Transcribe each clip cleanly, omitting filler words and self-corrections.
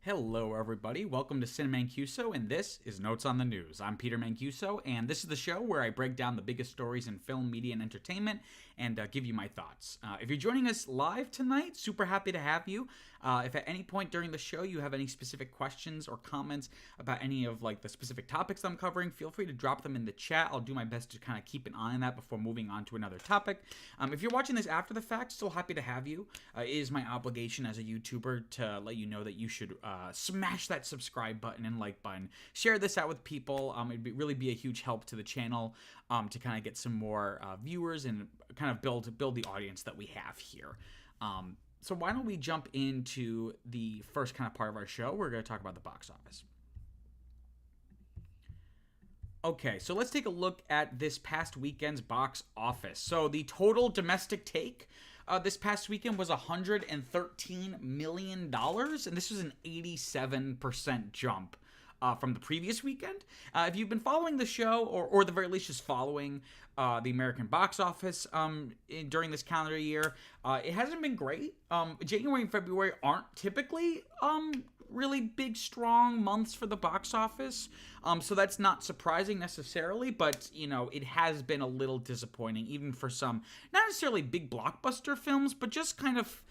Hello, everybody. Welcome to Cinema Mancuso, and this is Notes on the News. I'm Peter Mancuso, and this is the show where I break down the biggest stories in film, media, and entertainment, and give you my thoughts. If you're joining us live tonight, super happy to have you. If at any point during the show you have any specific questions or comments about any of the specific topics I'm covering, feel free to drop them in the chat. I'll do my best to kind of keep an eye on that before moving on to another topic. If you're watching this after the fact, still happy to have you. It is my obligation as a YouTuber to let you know that you should smash that subscribe button and like button. Share this out with people. It'd really be a huge help to the channel to kind of get some more viewers and kind of build the audience that we have here. So why don't we jump into the first kind of part of our show? We're going to talk about the box office. Okay, so let's take a look at this past weekend's box office. So the total domestic take this past weekend was $113 million, and this was an 87% jump from the previous weekend. If you've been following the show, or at the very least just following the American box office during this calendar year, it hasn't been great. January and February aren't typically really big, strong months for the box office, so that's not surprising necessarily, but, you know, it has been a little disappointing, even for some, not necessarily big blockbuster films, but just kind of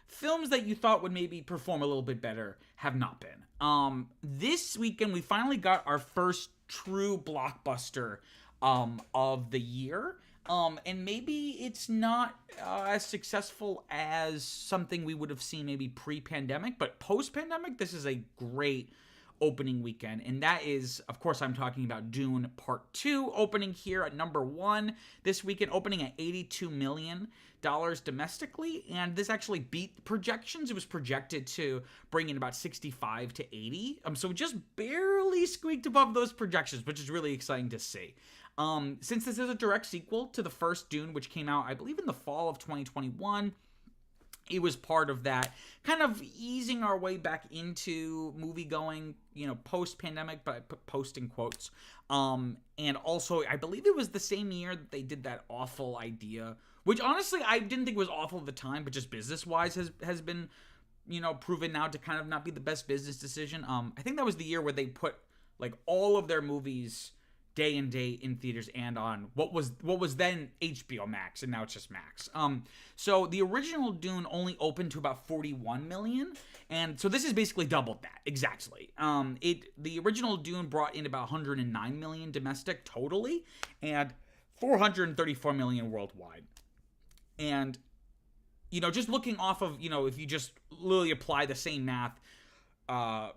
films that you thought would maybe perform a little bit better have not been. This weekend, we finally got our first true blockbuster of the year. And maybe it's not as successful as something we would have seen maybe pre-pandemic, but post-pandemic, this is a great opening weekend, and that is, of course, I'm talking about Dune Part 2, opening here at number 1 this weekend, opening at $82 million domestically, and this actually beat projections. It was projected to bring in about 65 to 80, so just barely squeaked above those projections, which is really exciting to see. Since this is a direct sequel to the first Dune, which came out, I believe, in the fall of 2021, it was part of that kind of easing our way back into movie going, you know, post-pandemic, but I put post in quotes. And also, I believe it was the same year that they did that awful idea, which honestly, I didn't think was awful at the time, but just business-wise has been, you know, proven now to kind of not be the best business decision. I think that was the year where they put, like, all of their movies day and date in theaters and on what was then HBO Max, and now it's just Max. So the original Dune only opened to about 41 million, and so this is basically doubled that exactly. The original Dune brought in about 109 million domestic totally, and 434 million worldwide. And, you know, just looking off of, you know, if you just literally apply the same math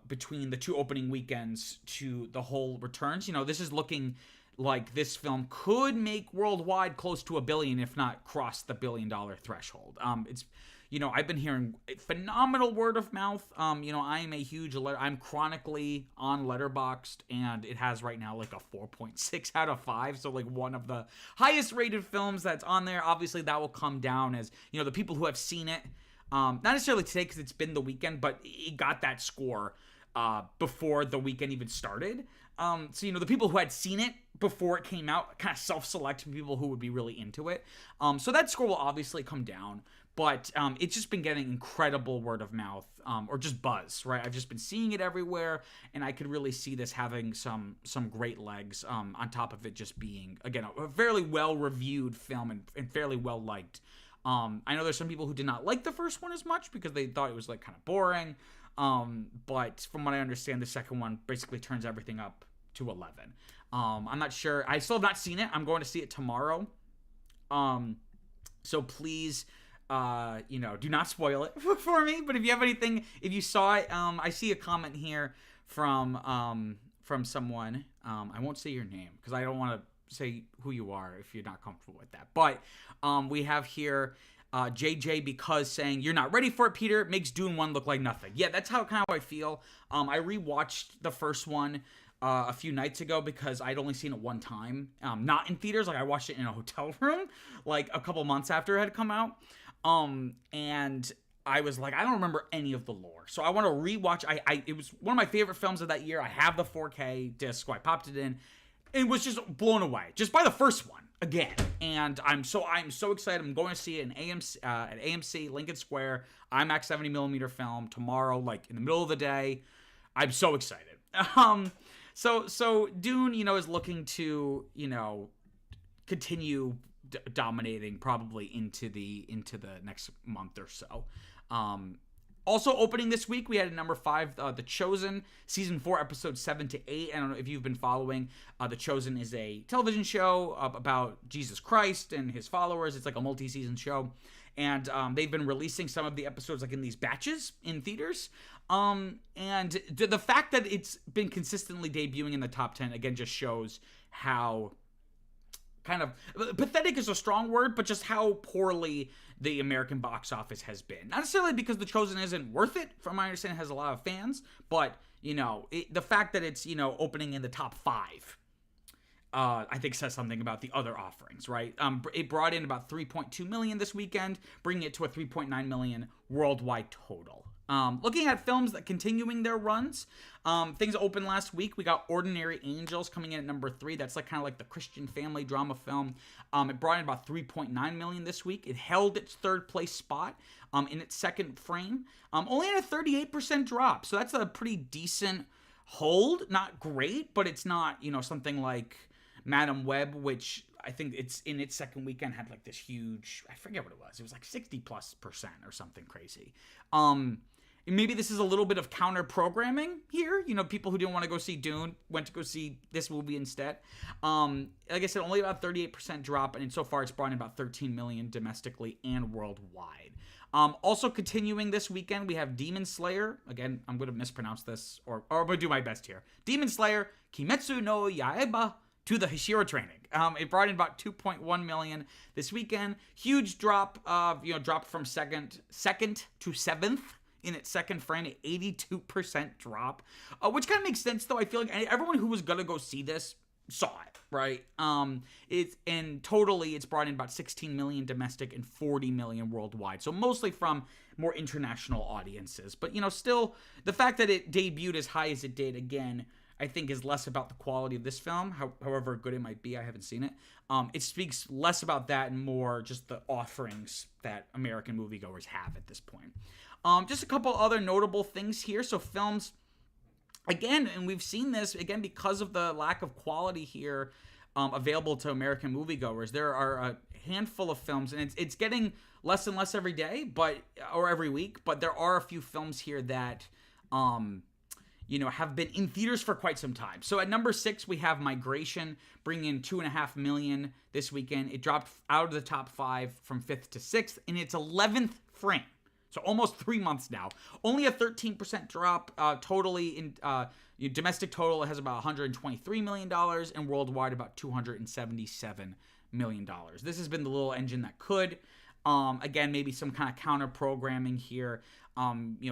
between the two opening weekends to the whole returns, you know, this is looking like this film could make worldwide close to $1 billion, if not cross the $1 billion threshold. It's, you know, I've been hearing phenomenal word of mouth. You know, I'm chronically on Letterboxd, and it has right now like a 4.6 out of 5, so like one of the highest rated films that's on there. Obviously, that will come down as, you know, the people who have seen it, not necessarily today because it's been the weekend, but it got that score before the weekend even started. So, you know, the people who had seen it before it came out kind of self-select people who would be really into it. So that score will obviously come down, but it's just been getting incredible word of mouth, or just buzz, right? I've just been seeing it everywhere, and I could really see this having some great legs, on top of it just being, again, a fairly well-reviewed film and fairly well-liked. I know there's some people who did not like the first one as much because they thought it was like kind of boring. But from what I understand, the second one basically turns everything up to 11. I'm not sure. I still have not seen it. I'm going to see it tomorrow. So please, you know, do not spoil it for me. But if you have anything, if you saw it, I see a comment here from someone. I won't say your name because I don't want to say who you are if you're not comfortable with that. But we have here JJ because saying, "You're not ready for it, Peter. It makes Dune 1 look like nothing." Yeah, that's how I feel. I rewatched the first one a few nights ago because I'd only seen it one time, not in theaters. Like, I watched it in a hotel room like a couple months after it had come out. And I was like, I don't remember any of the lore, so I want to rewatch. It was one of my favorite films of that year. I have the 4K disc, so I popped it in. and was just blown away just by the first one again. And I'm so excited. I'm going to see it in AMC at AMC Lincoln Square, IMAX 70mm film tomorrow, like in the middle of the day. I'm so excited. So Dune, is looking to, continue dominating probably into the next month or so. Also opening this week, we had at number 5, The Chosen, season 4, episodes 7 to 8. I don't know if you've been following. The Chosen is a television show about Jesus Christ and his followers. It's like a multi-season show. And they've been releasing some of the episodes like in these batches in theaters. And the fact that it's been consistently debuting in the top 10, again, just shows how kind of pathetic is a strong word, but just how poorly the American box office has been. Not necessarily because The Chosen isn't worth it, from my understanding, it has a lot of fans, but, the fact that it's, opening in the top 5, I think says something about the other offerings, right? It brought in about 3.2 million this weekend, bringing it to a 3.9 million worldwide total. Looking at films that continuing their runs, things opened last week. We got Ordinary Angels coming in at number 3. That's kind of like the Christian family drama film. It brought in about 3.9 million this week. It held its third place spot in its second frame. Only at a 38% drop. So that's a pretty decent hold. Not great, but it's not, something like Madam Web, which I think it's in its second weekend had like this huge, I forget what it was. It was like 60+% or something crazy. Maybe this is a little bit of counter programming here. People who didn't want to go see Dune went to go see this movie instead. Like I said, only about 38% drop, and so far it's brought in about 13 million domestically and worldwide. Also continuing this weekend, we have Demon Slayer. Again, I'm going to mispronounce this, or I'm going to do my best here. Demon Slayer, Kimetsu no Yaiba, to the Hashira training. It brought in about 2.1 million this weekend. Huge drop, dropped from second to 7th in its second frame, an 82% drop, which kind of makes sense though. I feel like everyone who was gonna go see this saw it, right? Totally it's brought in about 16 million domestic and 40 million worldwide. So mostly from more international audiences. But still the fact that it debuted as high as it did, again, I think is less about the quality of this film, however good it might be. I haven't seen it. It speaks less about that and more just the offerings that American moviegoers have at this point. Just a couple other notable things here. So films, again, and we've seen this, again, because of the lack of quality here available to American moviegoers, there are a handful of films, and it's getting less and less every day, or every week, but there are a few films here that have been in theaters for quite some time. So at number 6, we have Migration, bringing in 2.5 million this weekend. It dropped out of the top 5 from 5th to 6th in its 11th frame. So almost 3 months now. Only a 13% drop totally. In domestic total has about $123 million, and worldwide about $277 million. This has been the little engine that could. Again, maybe some kind of counter programming here.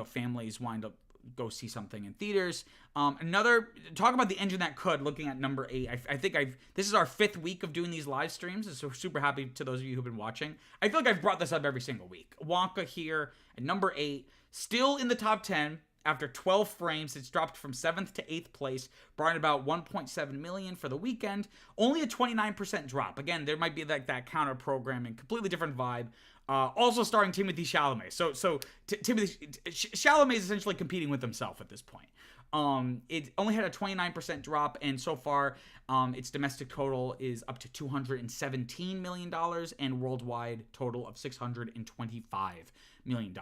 Families wind up go see something in theaters. Talk about the engine that could, looking at number 8. I think this is our 5th week of doing these live streams, so super happy to those of you who've been watching. I feel like I've brought this up every single week. Wonka here at number 8, still in the top 10 after 12 frames. It's dropped from 7th to 8th place, brought in about 1.7 million for the weekend. Only a 29% drop. Again, there might be like that counter programming, completely different vibe. Also starring Timothée Chalamet. So Timothée Chalamet is essentially competing with himself at this point. It only had a 29% drop, and so far, its domestic total is up to $217 million, and worldwide total of $625 million.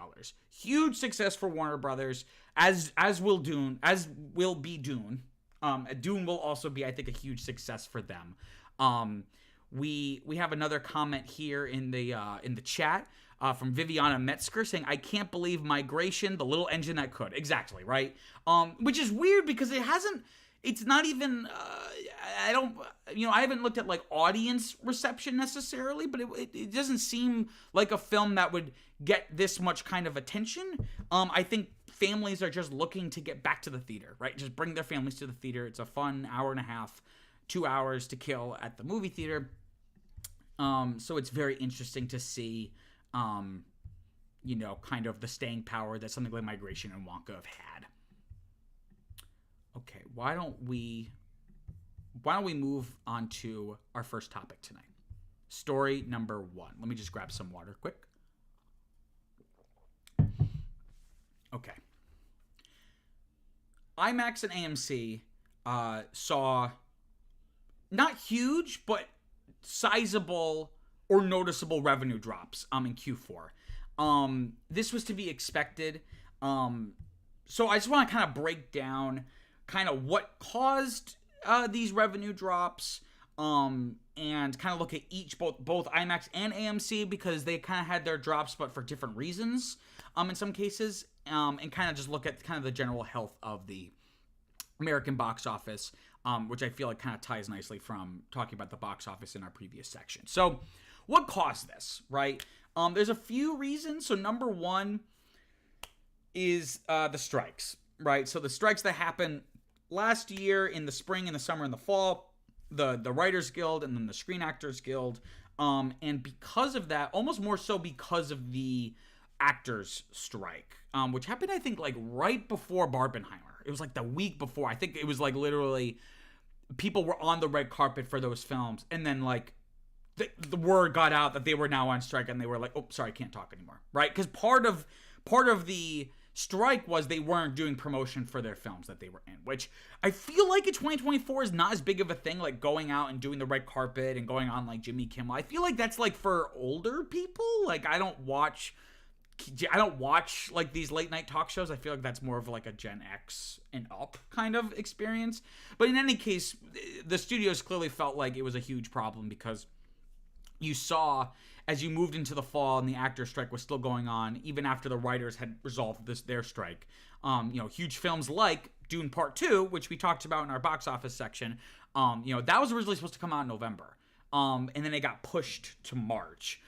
Huge success for Warner Brothers, as will be Dune. Dune will also be, I think, a huge success for them. We have another comment here in the chat from Viviana Metzger saying, "I can't believe Migration, the little engine that could." Exactly, right? Which is weird because it's not even, I haven't looked at like audience reception necessarily, but it doesn't seem like a film that would get this much kind of attention. I think families are just looking to get back to the theater, right? Just bring their families to the theater. It's a fun hour and a half, 2 hours to kill at the movie theater. So it's very interesting to see, kind of the staying power that something like Migration and Wonka have had. Okay, why don't we why don't we move on to our first topic tonight? Story number 1. Let me just grab some water quick. Okay. IMAX and AMC saw not huge, but sizable or noticeable revenue drops in Q4. This was to be expected. So I just want to kind of break down kind of what caused these revenue drops, and kind of look at both IMAX and AMC, because they kind of had their drops, but for different reasons in some cases, and kind of just look at kind of the general health of the American box office, which I feel like kind of ties nicely from talking about the box office in our previous section. So what caused this, right? There's a few reasons. So number 1 is the strikes, right? So the strikes that happened last year in the spring, in the summer, and the fall, the Writers Guild and then the Screen Actors Guild, and because of that, almost more so because of the actors strike, which happened, I think, like right before Barbenheimer. It was like the week before. I think it was like literally people were on the red carpet for those films, and then like the word got out that they were now on strike, and they were like, oh, sorry, can't talk anymore, right? Because part of the strike was they weren't doing promotion for their films that they were in, which I feel like in 2024 is not as big of a thing, like going out and doing the red carpet and going on like Jimmy Kimmel. I feel like that's like for older people. Like I don't watch like these late night talk shows. I feel like that's more of like a Gen X and up kind of experience. But in any case, the studios clearly felt like it was a huge problem, because you saw as you moved into the fall and the actor strike was still going on, even after the writers had resolved their strike. Huge films like Dune Part 2, which we talked about in our box office section, that was originally supposed to come out in November. And then it got pushed to March.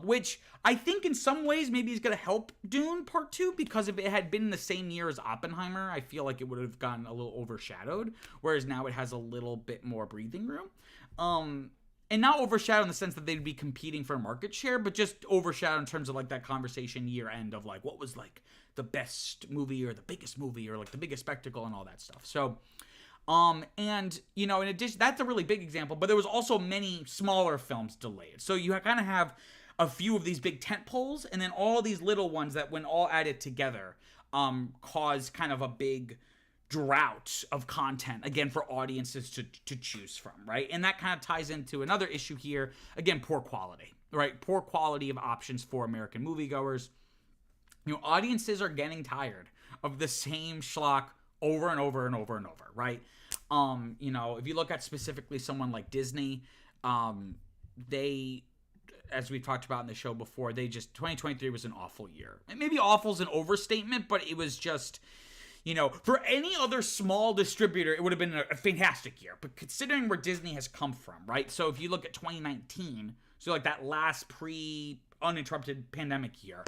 Which I think in some ways maybe is going to help Dune Part 2, because if it had been the same year as Oppenheimer, I feel like it would have gotten a little overshadowed, whereas now it has a little bit more breathing room. And not overshadowed in the sense that they'd be competing for market share, but just overshadowed in terms of like that conversation year end of like what was like the best movie or the biggest movie or like the biggest spectacle and all that stuff. So, in addition, that's a really big example, but there was also many smaller films delayed. So you kind of have a few of these big tent poles, and then all these little ones that, when all added together, cause kind of a big drought of content, again, for audiences to choose from, right? And that kind of ties into another issue here. Again, poor quality, right? Poor quality of options for American moviegoers. Audiences are getting tired of the same schlock over and over and over and over, right? If you look at specifically someone like Disney, they, as we've talked about in the show before, 2023 was an awful year. And maybe awful is an overstatement, but it was just, for any other small distributor, it would have been a fantastic year. But considering where Disney has come from, right? So if you look at 2019, so like that last uninterrupted pandemic year,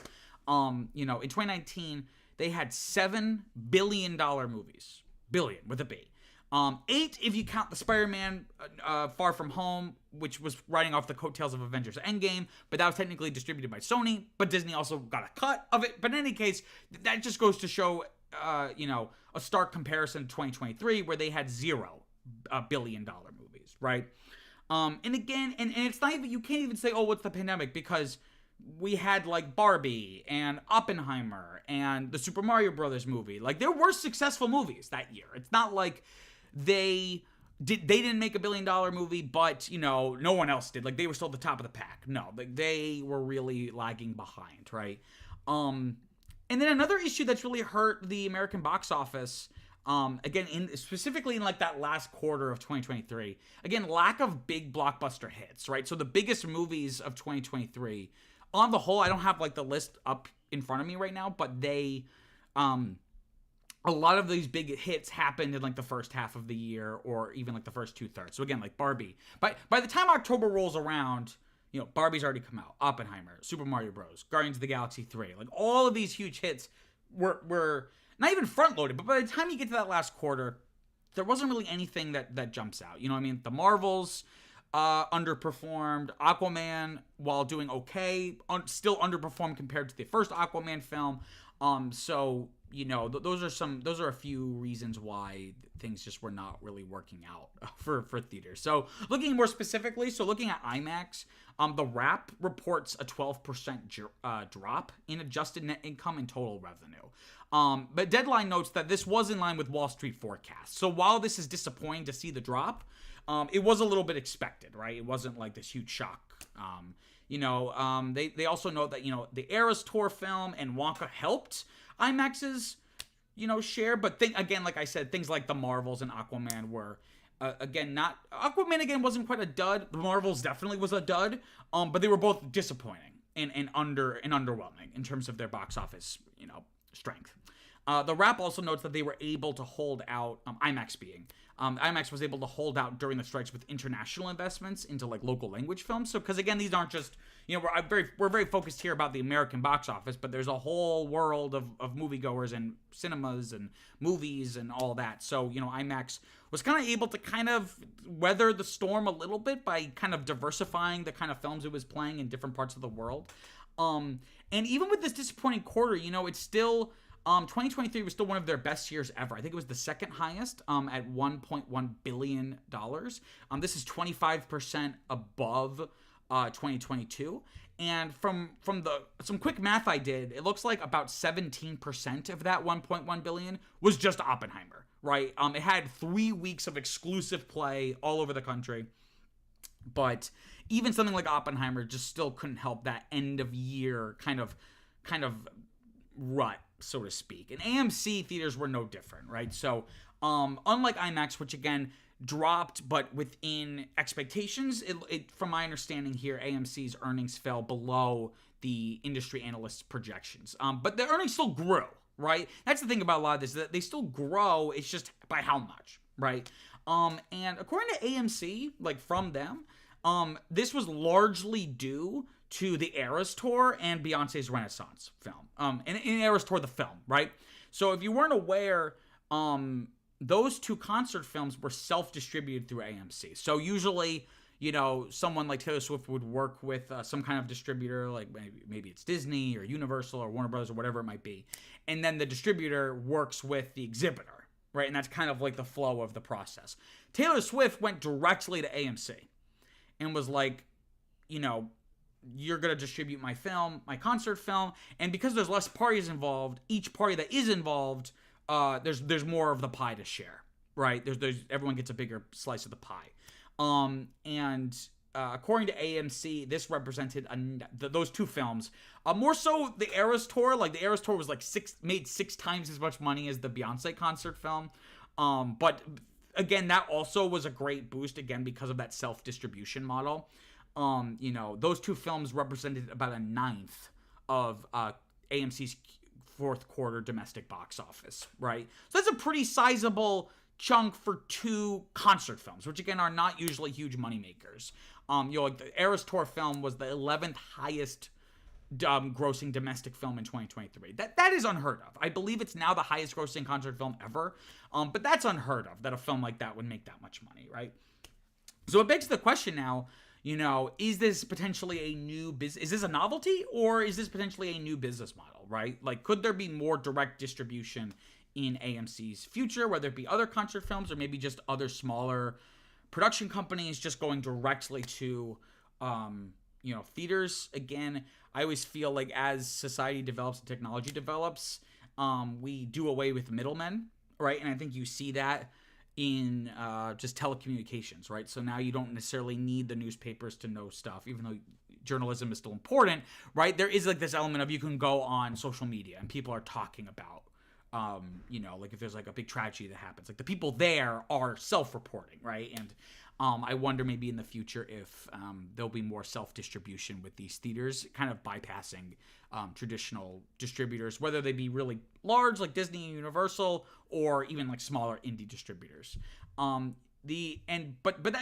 in 2019, they had $7 billion movies. Billion with a B. 8 if you count the Spider-Man Far From Home, which was riding off the coattails of Avengers Endgame, but that was technically distributed by Sony, but Disney also got a cut of it. But in any case, that just goes to show, a stark comparison to 2023, where they had $0 billion movies, right? And again, and it's not even, you can't even say, oh, what's the pandemic? Because we had like Barbie and Oppenheimer and the Super Mario Brothers movie. Like, there were successful movies that year. It's not like they didn't make $1 billion movie, but no one else did. Like, they were still at the top of the pack. No, like they were really lagging behind, right? And then another issue that's really hurt the American box office, again, specifically in like that last quarter of 2023, again, lack of big blockbuster hits, right? So the biggest movies of 2023, on the whole, I don't have like the list up in front of me right now, but they, a lot of these big hits happened in like the first half of the year, or even like the first 2/3. So again, like Barbie. By the time October rolls around, Barbie's already come out. Oppenheimer, Super Mario Bros., Guardians of the Galaxy 3. Like, all of these huge hits were not even front-loaded, but by the time you get to that last quarter, there wasn't really anything that jumps out. The Marvels underperformed. Aquaman, while doing okay, still underperformed compared to the first Aquaman film. So those are a few reasons why things just were not really working out for theaters. So looking more specifically, looking at IMAX, the Wrap reports a 12% drop in adjusted net income and total revenue. But Deadline notes that this was in line with Wall Street forecasts. So while this is disappointing to see the drop, it was a little bit expected, right? It wasn't like this huge shock. They also note that, the Eras Tour film and Wonka helped IMAX's, share. But like I said, things like the Marvels and Aquaman were, Aquaman again wasn't quite a dud. The Marvels definitely was a dud. But they were both disappointing and underwhelming in terms of their box office, strength. The Wrap also notes that they were able to hold out, IMAX was able to hold out during the strikes with international investments into like local language films. So, because again, these aren't just, we're very focused here about the American box office, but there's a whole world of moviegoers and cinemas and movies and all that. So, IMAX was kind of able to kind of weather the storm a little bit by kind of diversifying the kind of films it was playing in different parts of the world. And even with this disappointing quarter, it's still... 2023 was still one of their best years ever. I think it was the second highest at $1.1 billion. This is 25% above 2022. And from some quick math I did, it looks like about 17% of that 1.1 billion was just Oppenheimer, right? It had 3 weeks of exclusive play all over the country. But even something like Oppenheimer just still couldn't help that end of year kind of rut, so to speak. And AMC theaters were no different, right? So, unlike IMAX, which again dropped, but within expectations, it from my understanding here, AMC's earnings fell below the industry analysts' projections. But the earnings still grew, right? That's the thing about a lot of this, that they still grow. It's just by how much, right? And according to AMC, like from them, this was largely due to the Eras Tour and Beyonce's Renaissance film. And Eras Tour, the film, right? So if you weren't aware, those two concert films were self-distributed through AMC. So usually, someone like Taylor Swift would work with some kind of distributor, like maybe it's Disney or Universal or Warner Brothers or whatever it might be. And then the distributor works with the exhibitor, right? And that's kind of like the flow of the process. Taylor Swift went directly to AMC and was like, you're going to distribute my film, my concert film. And because there's less parties involved, each party that is involved, there's more of the pie to share, right? There's everyone gets a bigger slice of the pie. According to AMC, this represented those two films. More so the Eras Tour. Like the Eras Tour was like made 6 times as much money as the Beyonce concert film. But again, that also was a great boost, again, because of that self-distribution model. Those two films represented about 1/9 of AMC's fourth quarter domestic box office, right? So that's a pretty sizable chunk for 2 concert films, which again are not usually huge moneymakers. Like the Eras Tour film was the 11th highest grossing domestic film in 2023. That is unheard of. I believe it's now the highest grossing concert film ever. But that's unheard of, that a film like that would make that much money, right? So it begs the question now, is this potentially a new business? Is this a novelty, or is this potentially a new business model, right? Like, could there be more direct distribution in AMC's future, whether it be other concert films or maybe just other smaller production companies just going directly to, theaters? Again, I always feel like as society develops and technology develops, we do away with middlemen, right? And I think you see that in just telecommunications, right? So now you don't necessarily need the newspapers to know stuff, even though journalism is still important, right? There is like this element of you can go on social media and people are talking about, like if there's like a big tragedy that happens, like the people there are self-reporting, right? And I wonder maybe in the future if there'll be more self-distribution with these theaters, kind of bypassing traditional distributors, whether they be really large like Disney and Universal, or even like smaller indie distributors. But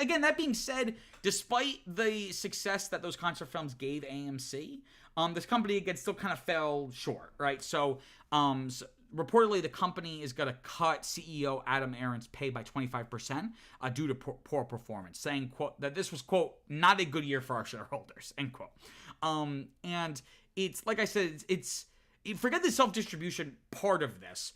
again, that being said, despite the success that those concert films gave AMC, this company again still kind of fell short, right? So reportedly, the company is going to cut CEO Adam Aron's pay by 25% due to poor performance, saying, quote, that this was, quote, not a good year for our shareholders, end quote. And it's, like I said, forget the self-distribution part of this.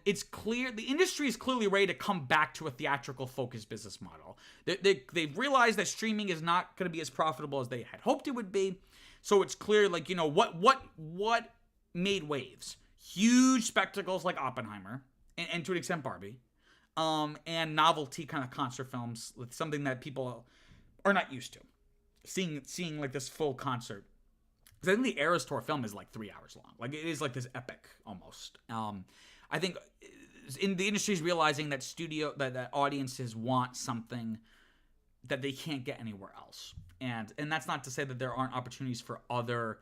It's clear the industry is clearly ready to come back to a theatrical focused business model. They've realized that streaming is not going to be as profitable as they had hoped it would be. So it's clear, like, you know, what made waves? Huge spectacles like Oppenheimer, and to an extent Barbie, and novelty kind of concert films, with something that people are not used to. Seeing like this full concert. Because I think the Eras Tour film is like 3 hours long. Like, it is like this epic almost. I think in the industry is realizing that that audiences want something that they can't get anywhere else. And that's not to say that there aren't opportunities for other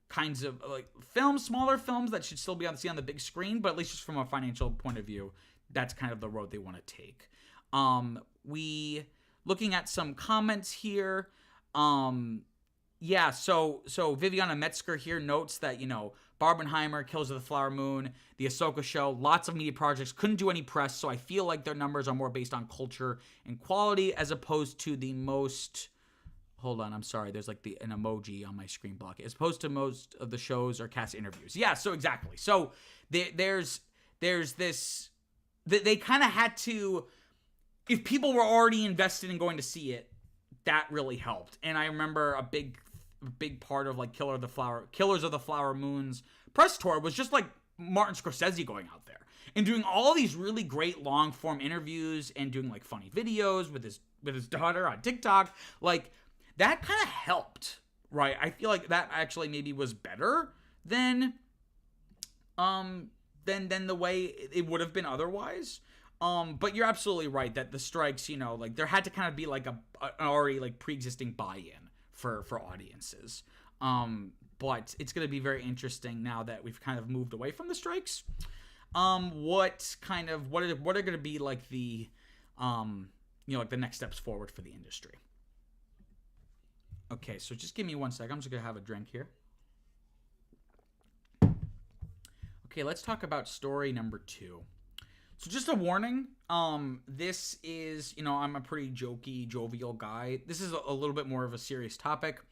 kinds of like films, smaller films that should still be on the big screen, but at least just from a financial point of view, that's kind of the road they want to take. We looking at some comments here. Yeah, so Viviana Metzger here notes that, you know, Barbenheimer, Killers of the Flower Moon, The Ahsoka Show, lots of media projects couldn't do any press, so I feel like their numbers are more based on culture and quality as opposed to the most... Hold on, I'm sorry. There's like an emoji on my screen block. As opposed to most of the shows or cast interviews. Yeah, so exactly. So there's this... They kind of had to... If people were already invested in going to see it, that really helped. And I remember a big part of like Killers of the Flower Moon's press tour was just like Martin Scorsese going out there and doing all these really great long form interviews and doing like funny videos with his daughter on TikTok. Like, that kind of helped, right? I feel like that actually maybe was better than the way it would have been otherwise. But you're absolutely right that the strikes, you know, like there had to kind of be like an already like pre-existing buy-in for audiences. But it's going to be very interesting now that we've kind of moved away from the strikes. What are going to be like the, like the next steps forward for the industry? Okay, so just give me 1 second. I'm just going to have a drink here. Okay, let's talk about story number 2. So just a warning, this is, you know, I'm a pretty jokey, jovial guy. This is a little bit more of a serious topic.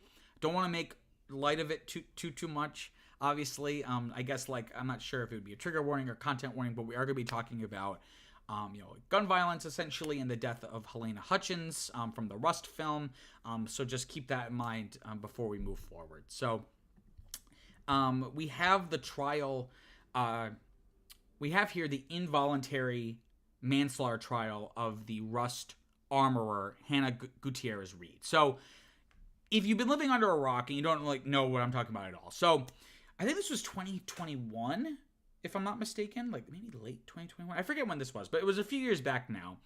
Don't want to make light of it too much, obviously. I guess, like, I'm not sure if it would be a trigger warning or content warning, but we are going to be talking about, gun violence, essentially, and the death of Helena Hutchins from the Rust film. So just keep that in mind before we move forward. So we have the trial... we have here the involuntary manslaughter trial of the Rust armorer, Hannah Gutierrez Reed. So, if you've been living under a rock and you don't like know what I'm talking about at all. So, I think this was 2021, if I'm not mistaken. Like, maybe late 2021. I forget when this was, but it was a few years back now.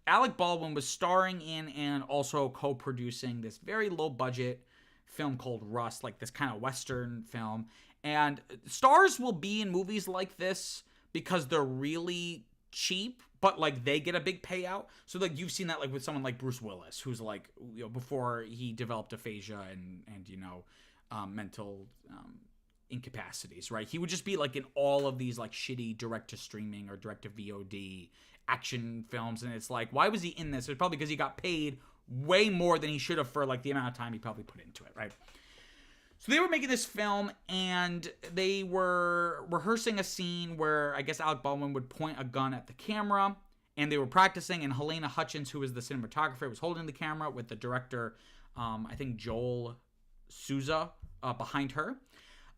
Alec Baldwin was starring in and also co-producing this very low-budget film called Rust, like this kind of Western film. And stars will be in movies like this because they're really cheap, but like they get a big payout. So like you've seen that like with someone like Bruce Willis, who's like, you know, before he developed aphasia and mental incapacities, right? He would just be like in all of these like shitty direct to streaming or direct to VOD action films, and it's like, why was he in this? It's probably because he got paid way more than he should have for like the amount of time he probably put into it, right? So they were making this film, and they were rehearsing a scene where I guess Alec Baldwin would point a gun at the camera, and they were practicing, and Helena Hutchins, who was the cinematographer, was holding the camera with the director, I think Joel Souza, behind her.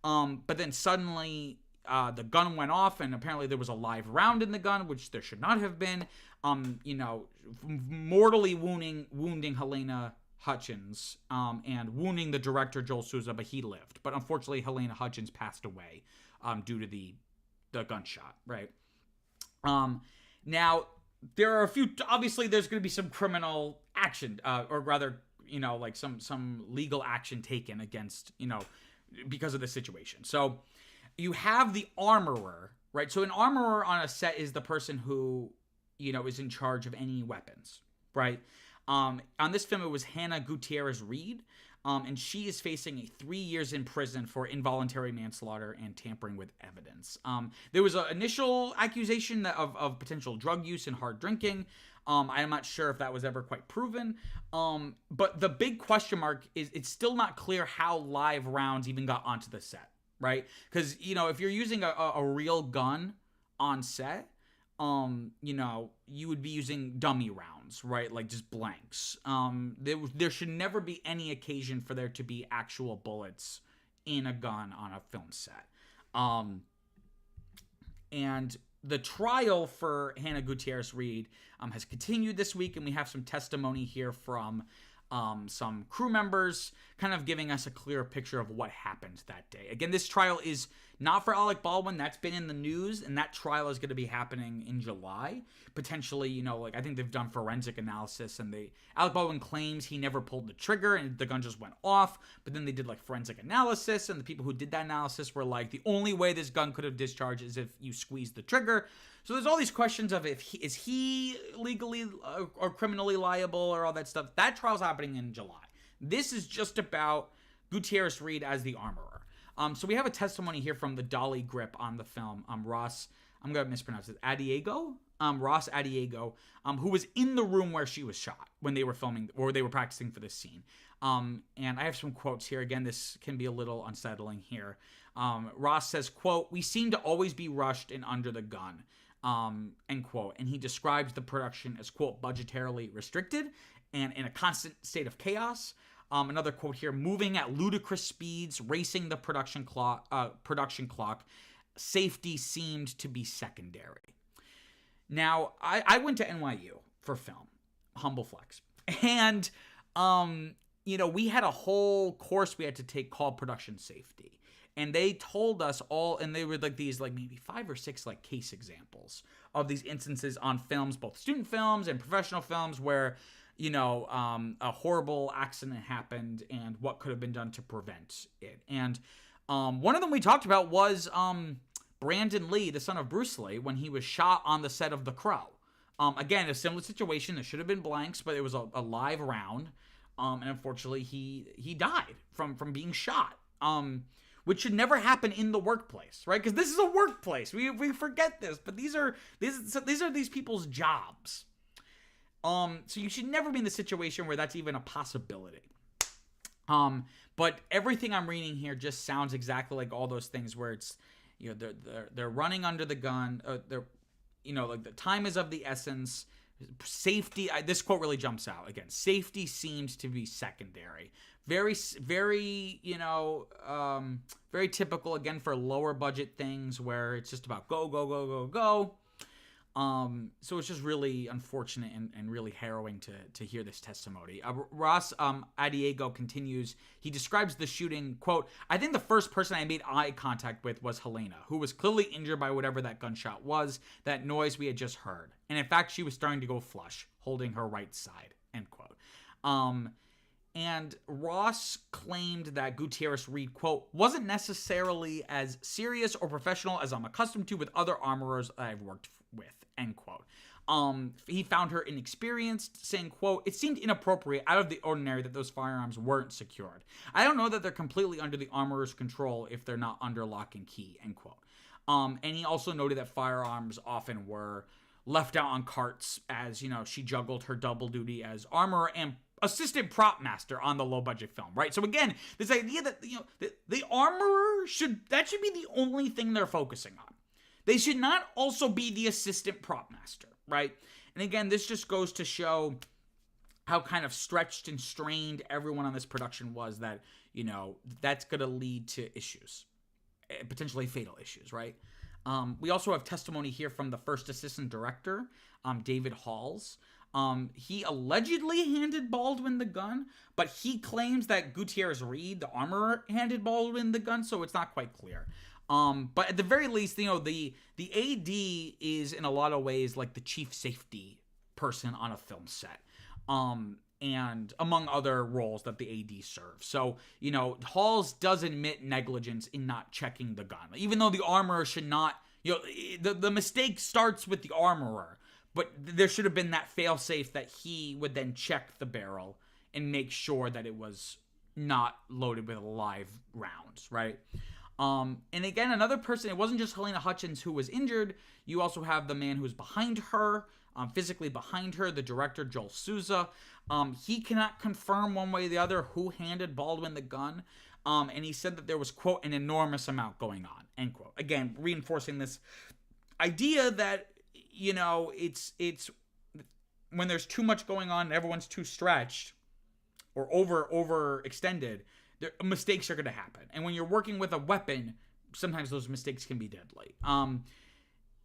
But then suddenly the gun went off, and apparently there was a live round in the gun, which there should not have been, mortally wounding Helena Hutchins, and wounding the director Joel Souza, but he lived. But unfortunately, Helena Hutchins passed away due to the gunshot, right? Now, there are a few... Obviously, there's going to be some criminal action, or rather, like some legal action taken against, because of the situation. So, you have the armorer, right? So, an armorer on a set is the person who, is in charge of any weapons, right? On this film, it was Hannah Gutierrez Reed, and she is facing 3 years in prison for involuntary manslaughter and tampering with evidence. There was an initial accusation of potential drug use and hard drinking. I'm not sure if that was ever quite proven. But the big question mark is it's still not clear how live rounds even got onto the set, right? Because, if you're using a real gun on set, you would be using dummy rounds, right? Like just blanks. There should never be any occasion for there to be actual bullets in a gun on a film set. And the trial for Hannah Gutierrez-Reed has continued this week, and we have some testimony here from some crew members kind of giving us a clearer picture of what happened that day. Again, this trial is not for Alec Baldwin. That's been in the news, and that trial is going to be happening in July. Potentially, I think they've done forensic analysis, and Alec Baldwin claims he never pulled the trigger and the gun just went off, but then they did like forensic analysis, and the people who did that analysis were like, the only way this gun could have discharged is if you squeezed the trigger. So there's all these questions of is he legally or criminally liable or all that stuff. That trial's happening in July. This is just about Gutierrez-Reed as the armorer. So we have a testimony here from the dolly grip on the film, Ross, I'm going to mispronounce it, Adiego? Ross Adiego, who was in the room where she was shot when they were filming, or they were practicing for this scene. And I have some quotes here. Again, this can be a little unsettling here. Ross says, quote, "We seem to always be rushed and under the gun," end quote. And he describes the production as, quote, "budgetarily restricted and in a constant state of chaos." Another quote here, "Moving at ludicrous speeds, racing the production clock. Safety seemed to be secondary." Now, I went to NYU for film, humble flex. And, we had a whole course we had to take called production safety. And they told us all, and they were like these, like maybe 5 or 6 like case examples of these instances on films, both student films and professional films, where, a horrible accident happened and what could have been done to prevent it. And one of them we talked about was Brandon Lee, the son of Bruce Lee, when he was shot on the set of The Crow. Again, a similar situation. There should have been blanks, but it was a live round. And unfortunately, he died from being shot. Which should never happen in the workplace, right? Because this is a workplace. We forget this, but these are these people's jobs. So you should never be in the situation where that's even a possibility. But everything I'm reading here just sounds exactly like all those things where it's, they're running under the gun. Like the time is of the essence. Safety. This quote really jumps out again. Safety seems to be secondary. Very, very, very typical again for lower budget things where it's just about go, go, go, go, go. So it's just really unfortunate and really harrowing to hear this testimony. Ross Adiego continues. He describes the shooting, quote, "I think the first person I made eye contact with was Helena, who was clearly injured by whatever that gunshot was, that noise we had just heard. And in fact, she was starting to go flush, holding her right side," end quote. And Ross claimed that Gutierrez-Reed, quote, "wasn't necessarily as serious or professional as I'm accustomed to with other armorers I've worked with," end quote. He found her inexperienced, saying, quote, "It seemed inappropriate, out of the ordinary, that those firearms weren't secured. I don't know that they're completely under the armorer's control if they're not under lock and key," end quote. And he also noted that firearms often were left out on carts as, she juggled her double duty as armorer and assistant prop master on the low budget film, right? So again, this idea that, the armorer should be the only thing they're focusing on. They should not also be the assistant prop master, right? And again, this just goes to show how kind of stretched and strained everyone on this production was, that, that's going to lead to issues, potentially fatal issues, right? We also have testimony here from the first assistant director, David Halls. He allegedly handed Baldwin the gun, but he claims that Gutierrez-Reed, the armorer, handed Baldwin the gun, so it's not quite clear. But at the very least, the AD is in a lot of ways like the chief safety person on a film set. And among other roles that the AD serves. So, Halls does admit negligence in not checking the gun. Even though the armorer should not, the mistake starts with the armorer, but there should have been that fail-safe that he would then check the barrel and make sure that it was not loaded with live rounds, right? And again, another person, it wasn't just Helena Hutchins who was injured. You also have the man who was behind her, physically behind her, the director, Joel Souza. He cannot confirm one way or the other who handed Baldwin the gun. And he said that there was, quote, an enormous amount going on, end quote. Again, reinforcing this idea that, it's when there's too much going on and everyone's too stretched or overextended, mistakes are going to happen. And when you're working with a weapon, sometimes those mistakes can be deadly.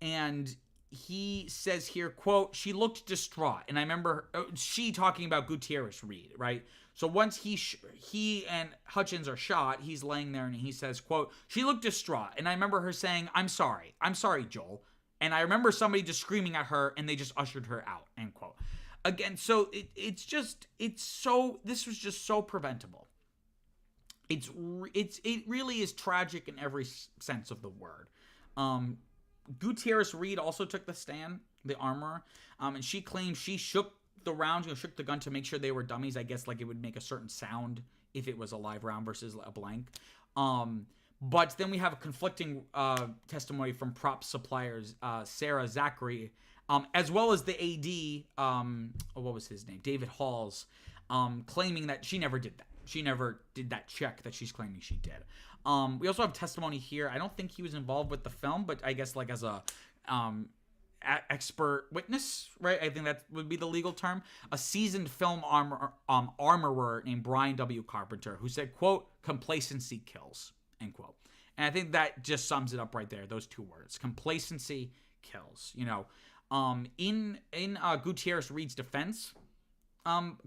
And he says here, quote, she looked distraught. And I remember she talking about Gutierrez Reed, right? So once he and Hutchins are shot, he's laying there and he says, quote, she looked distraught. And I remember her saying, I'm sorry, Joel. And I remember somebody just screaming at her and they just ushered her out, end quote. Again, so this was just so preventable. It really is tragic in every sense of the word. Gutierrez Reed also took the stand, the armorer, and she claimed she shook the rounds, shook the gun to make sure they were dummies. I guess like it would make a certain sound if it was a live round versus a blank. But then we have a conflicting testimony from prop suppliers, Sarah Zachary, as well as the AD, what was his name? David Halls, claiming that she never did that. She never did that check that she's claiming she did. We also have testimony here. I don't think he was involved with the film, but I guess like as a expert witness, right? I think that would be the legal term. A seasoned film armorer named Brian W. Carpenter, who said, quote, complacency kills, end quote. And I think that just sums it up right there, those two words. Complacency kills. In Gutierrez Reed's defense,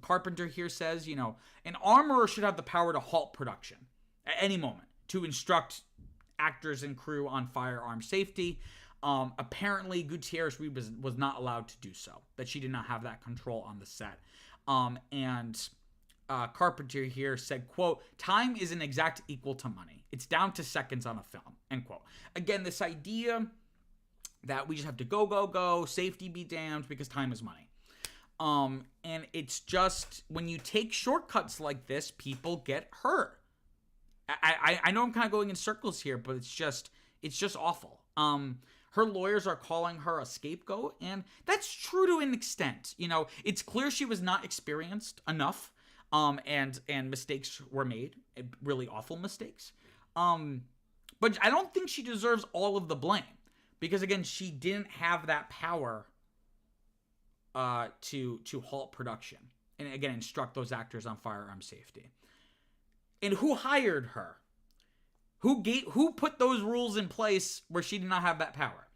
Carpenter here says, an armorer should have the power to halt production at any moment to instruct actors and crew on firearm safety. Apparently, Gutierrez Reed was not allowed to do so, that she did not have that control on the set. And Carpenter here said, quote, time is an exact equal to money. It's down to seconds on a film, end quote. Again, this idea that we just have to go, safety be damned because time is money. And it's just, when you take shortcuts like this, people get hurt. I know I'm kind of going in circles here, but it's just awful. Her lawyers are calling her a scapegoat, and that's true to an extent. It's clear she was not experienced enough, and mistakes were made, really awful mistakes. But I don't think she deserves all of the blame, because again, she didn't have that power to halt production, and again, instruct those actors on firearm safety. And who hired her? Who put those rules in place where she did not have that power?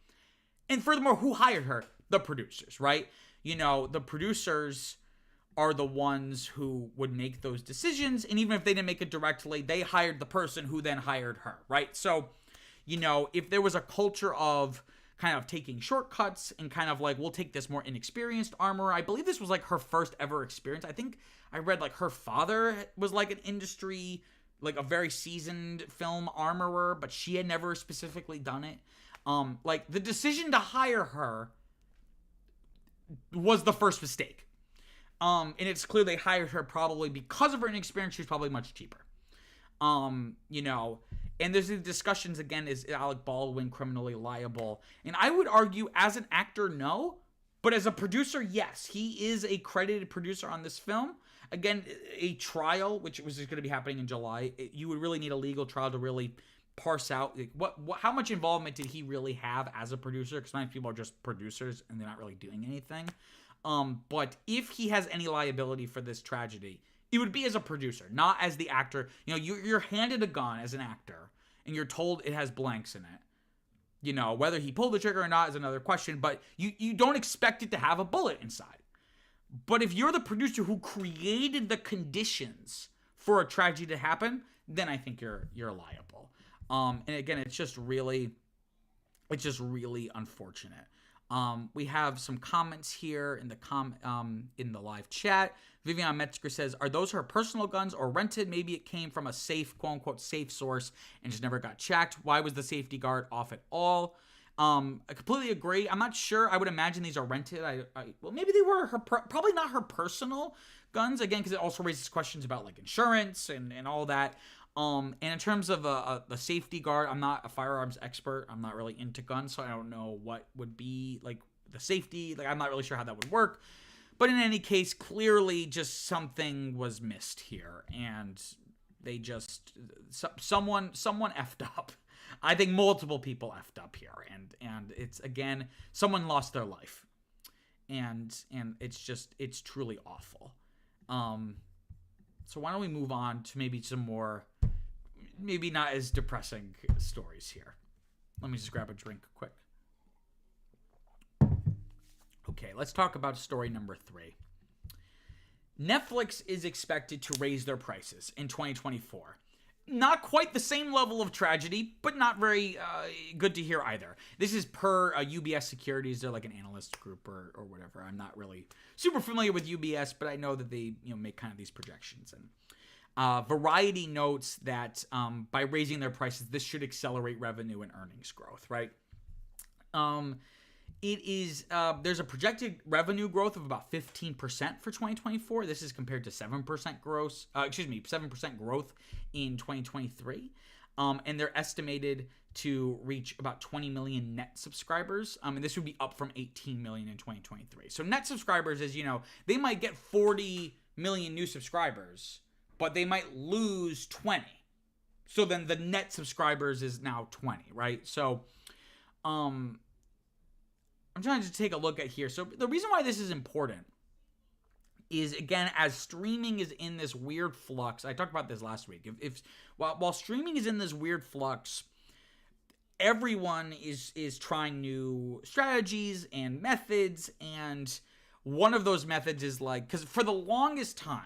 And furthermore, who hired her? The producers, right? The producers are the ones who would make those decisions, and even if they didn't make it directly, they hired the person who then hired her, right? So, if there was a culture of kind of taking shortcuts and kind of like, we'll take this more inexperienced armorer. I believe this was like her first ever experience. I think I read like her father was like an industry, like a very seasoned film armorer, but she had never specifically done it. Like the decision to hire her was the first mistake. And it's clear they hired her probably because of her inexperience. She's probably much cheaper. And there's the discussions again, is Alec Baldwin criminally liable? And I would argue as an actor, no, but as a producer, yes. He is a credited producer on this film. Again, a trial, which was going to be happening in July, you would really need a legal trial to really parse out like, how much involvement did he really have as a producer? Because sometimes people are just producers and they're not really doing anything. But if he has any liability for this tragedy, it would be as a producer, not as the actor. You're handed a gun as an actor, and you're told it has blanks in it. Whether he pulled the trigger or not is another question, but you don't expect it to have a bullet inside. But if you're the producer who created the conditions for a tragedy to happen, then I think you're liable. And again, it's just really unfortunate. We have some comments here in the live chat. Vivian Metzger says, are those her personal guns or rented? Maybe it came from a safe, quote unquote, safe source and just never got checked. Why was the safety guard off at all? I completely agree. I'm not sure. I would imagine these are rented. Well, maybe they were probably not her personal guns, again, because it also raises questions about like insurance and all that. And in terms of the safety guard, I'm not a firearms expert. I'm not really into guns, so I don't know what would be like the safety. Like, I'm not really sure how that would work. But in any case, clearly just something was missed here. And They just someone effed up. I think multiple people effed up here, and it's, again, someone lost their life, and it's truly awful. So why don't we move on to maybe some more, maybe not as depressing stories here. Let me just grab a drink quick. Okay, let's talk about story number 3. Netflix is expected to raise their prices in 2024. Not quite the same level of tragedy, but not very good to hear either. This is per UBS Securities. They're like an analyst group or whatever. I'm not really super familiar with UBS, but I know that they make kind of these projections. And Variety notes that by raising their prices, this should accelerate revenue and earnings growth, right? It is there's a projected revenue growth of about 15% for 2024. This is compared to 7% growth. 7% growth in 2023. And they're estimated to reach about 20 million net subscribers. And this would be up from 18 million in 2023. So net subscribers, as you know, they might get 40 million new subscribers, but they might lose 20. So then the net subscribers is now 20, right? So, I'm trying to take a look at here. So the reason why this is important is, again, as streaming is in this weird flux. I talked about this last week. While streaming is in this weird flux, everyone is trying new strategies and methods, and one of those methods is because for the longest time,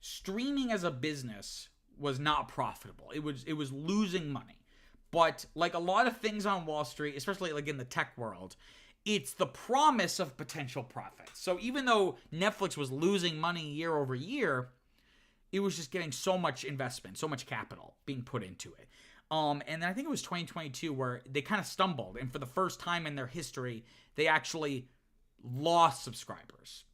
streaming as a business was not profitable. It was losing money. But like a lot of things on Wall Street, especially like in the tech world, it's the promise of potential profits. So even though Netflix was losing money year over year, it was just getting so much investment, so much capital being put into it. And then I think it was 2022 where they kind of stumbled, and for the first time in their history, they actually lost subscribers.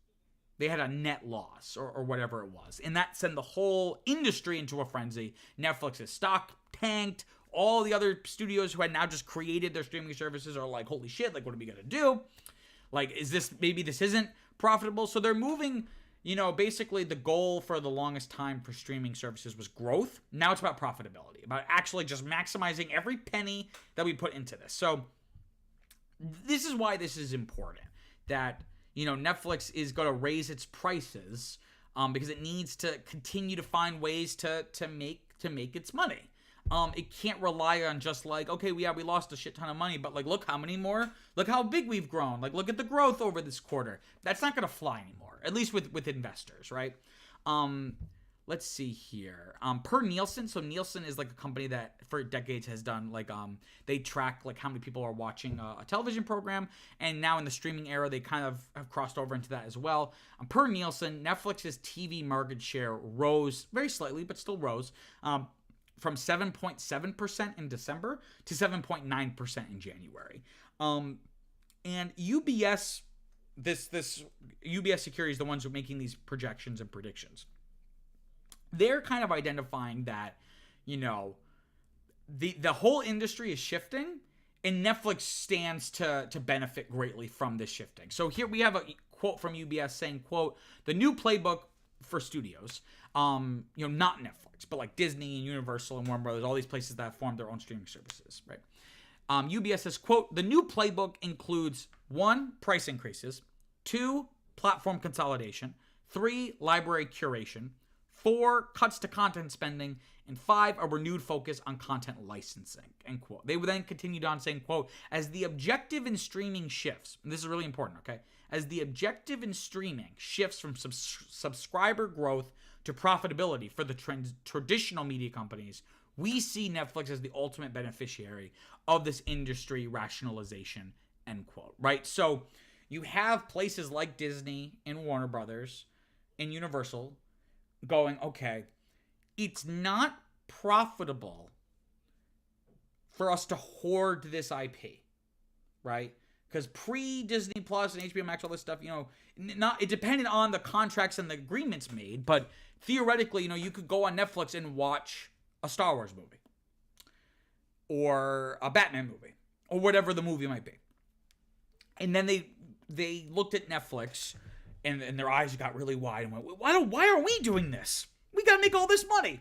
They had a net loss or whatever it was. And that sent the whole industry into a frenzy. Netflix's stock tanked. All the other studios who had now just created their streaming services are like, holy shit, like, what are we going to do? Like, maybe this isn't profitable? So they're moving, basically the goal for the longest time for streaming services was growth. Now it's about profitability, about actually just maximizing every penny that we put into this. So this is why this is important, that, Netflix is going to raise its prices because it needs to continue to find ways to make its money. It can't rely on just okay, we lost a shit ton of money, but look how big we've grown. Look at the growth over this quarter. That's not going to fly anymore, at least with investors, right? Let's see here. Per Nielsen, so Nielsen is a company that for decades has done they track how many people are watching a television program, and now in the streaming era they kind of have crossed over into that as well. Per Nielsen, Netflix's TV market share rose very slightly, but still rose. From 7.7% in December to 7.9% in January. And UBS, this UBS Securities, the ones who are making these projections and predictions, they're kind of identifying that, the whole industry is shifting, and Netflix stands to benefit greatly from this shifting. So here we have a quote from UBS saying, quote, "The new playbook for studios, not Netflix, but Disney and Universal and Warner Brothers, all these places that have formed their own streaming services, right? UBS says, quote, "The new playbook includes 1, price increases, 2, platform consolidation, 3, library curation, 4, cuts to content spending, and 5, a renewed focus on content licensing," end quote. They then continued on saying, quote, "As the objective in streaming shifts," and this is really important, okay? "As the objective in streaming shifts from subscriber growth to profitability for the traditional media companies, we see Netflix as the ultimate beneficiary of this industry rationalization," end quote, right? So you have places like Disney and Warner Brothers and Universal going, okay, it's not profitable for us to hoard this IP, right? Because pre-Disney Plus and HBO Max, all this stuff, it depended on the contracts and the agreements made, but theoretically, you could go on Netflix and watch a Star Wars movie or a Batman movie or whatever the movie might be. And then they looked at Netflix and their eyes got really wide and went, why are we doing this? We got to make all this money.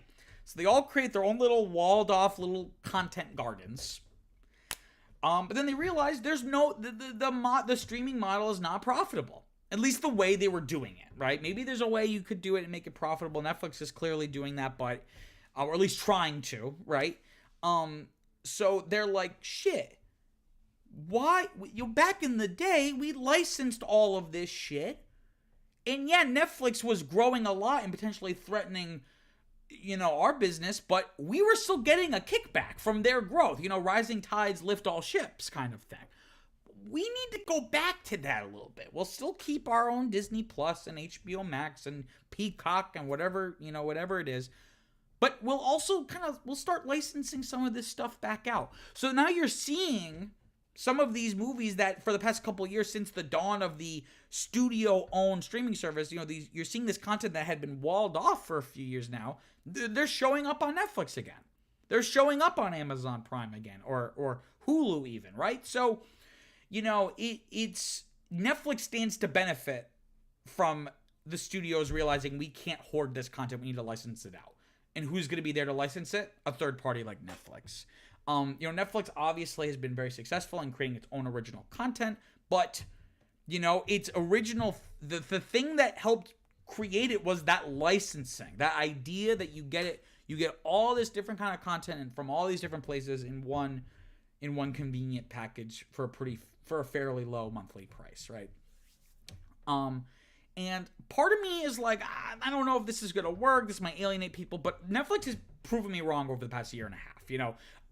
So they all create their own little walled off little content gardens. But then they realized there's no the streaming model is not profitable. At least the way they were doing it, right? Maybe there's a way you could do it and make it profitable. Netflix is clearly doing that, but or at least trying to, right? So they're like, shit. Why? Back in the day, we licensed all of this shit, and yeah, Netflix was growing a lot and potentially threatening, our business, but we were still getting a kickback from their growth. Rising tides lift all ships, kind of thing. We need to go back to that a little bit. We'll still keep our own Disney Plus and HBO Max and Peacock and whatever it is. But we'll also we'll start licensing some of this stuff back out. So now you're seeing some of these movies that for the past couple of years, since the dawn of the studio-owned streaming service, you're seeing this content that had been walled off for a few years now. They're showing up on Netflix again. They're showing up on Amazon Prime again, or Hulu even, right? So, it's Netflix stands to benefit from the studios realizing we can't hoard this content. We need to license it out. And who's going to be there to license it? A third party like Netflix. Netflix obviously has been very successful in creating its own original content, but its original the thing that helped create it was that licensing, that idea that you get all this different kind of content and from all these different places in one convenient package for a fairly low monthly price, right? And part of me is like, I don't know if this is going to work. This might alienate people, but Netflix has proven me wrong over the past year and a half.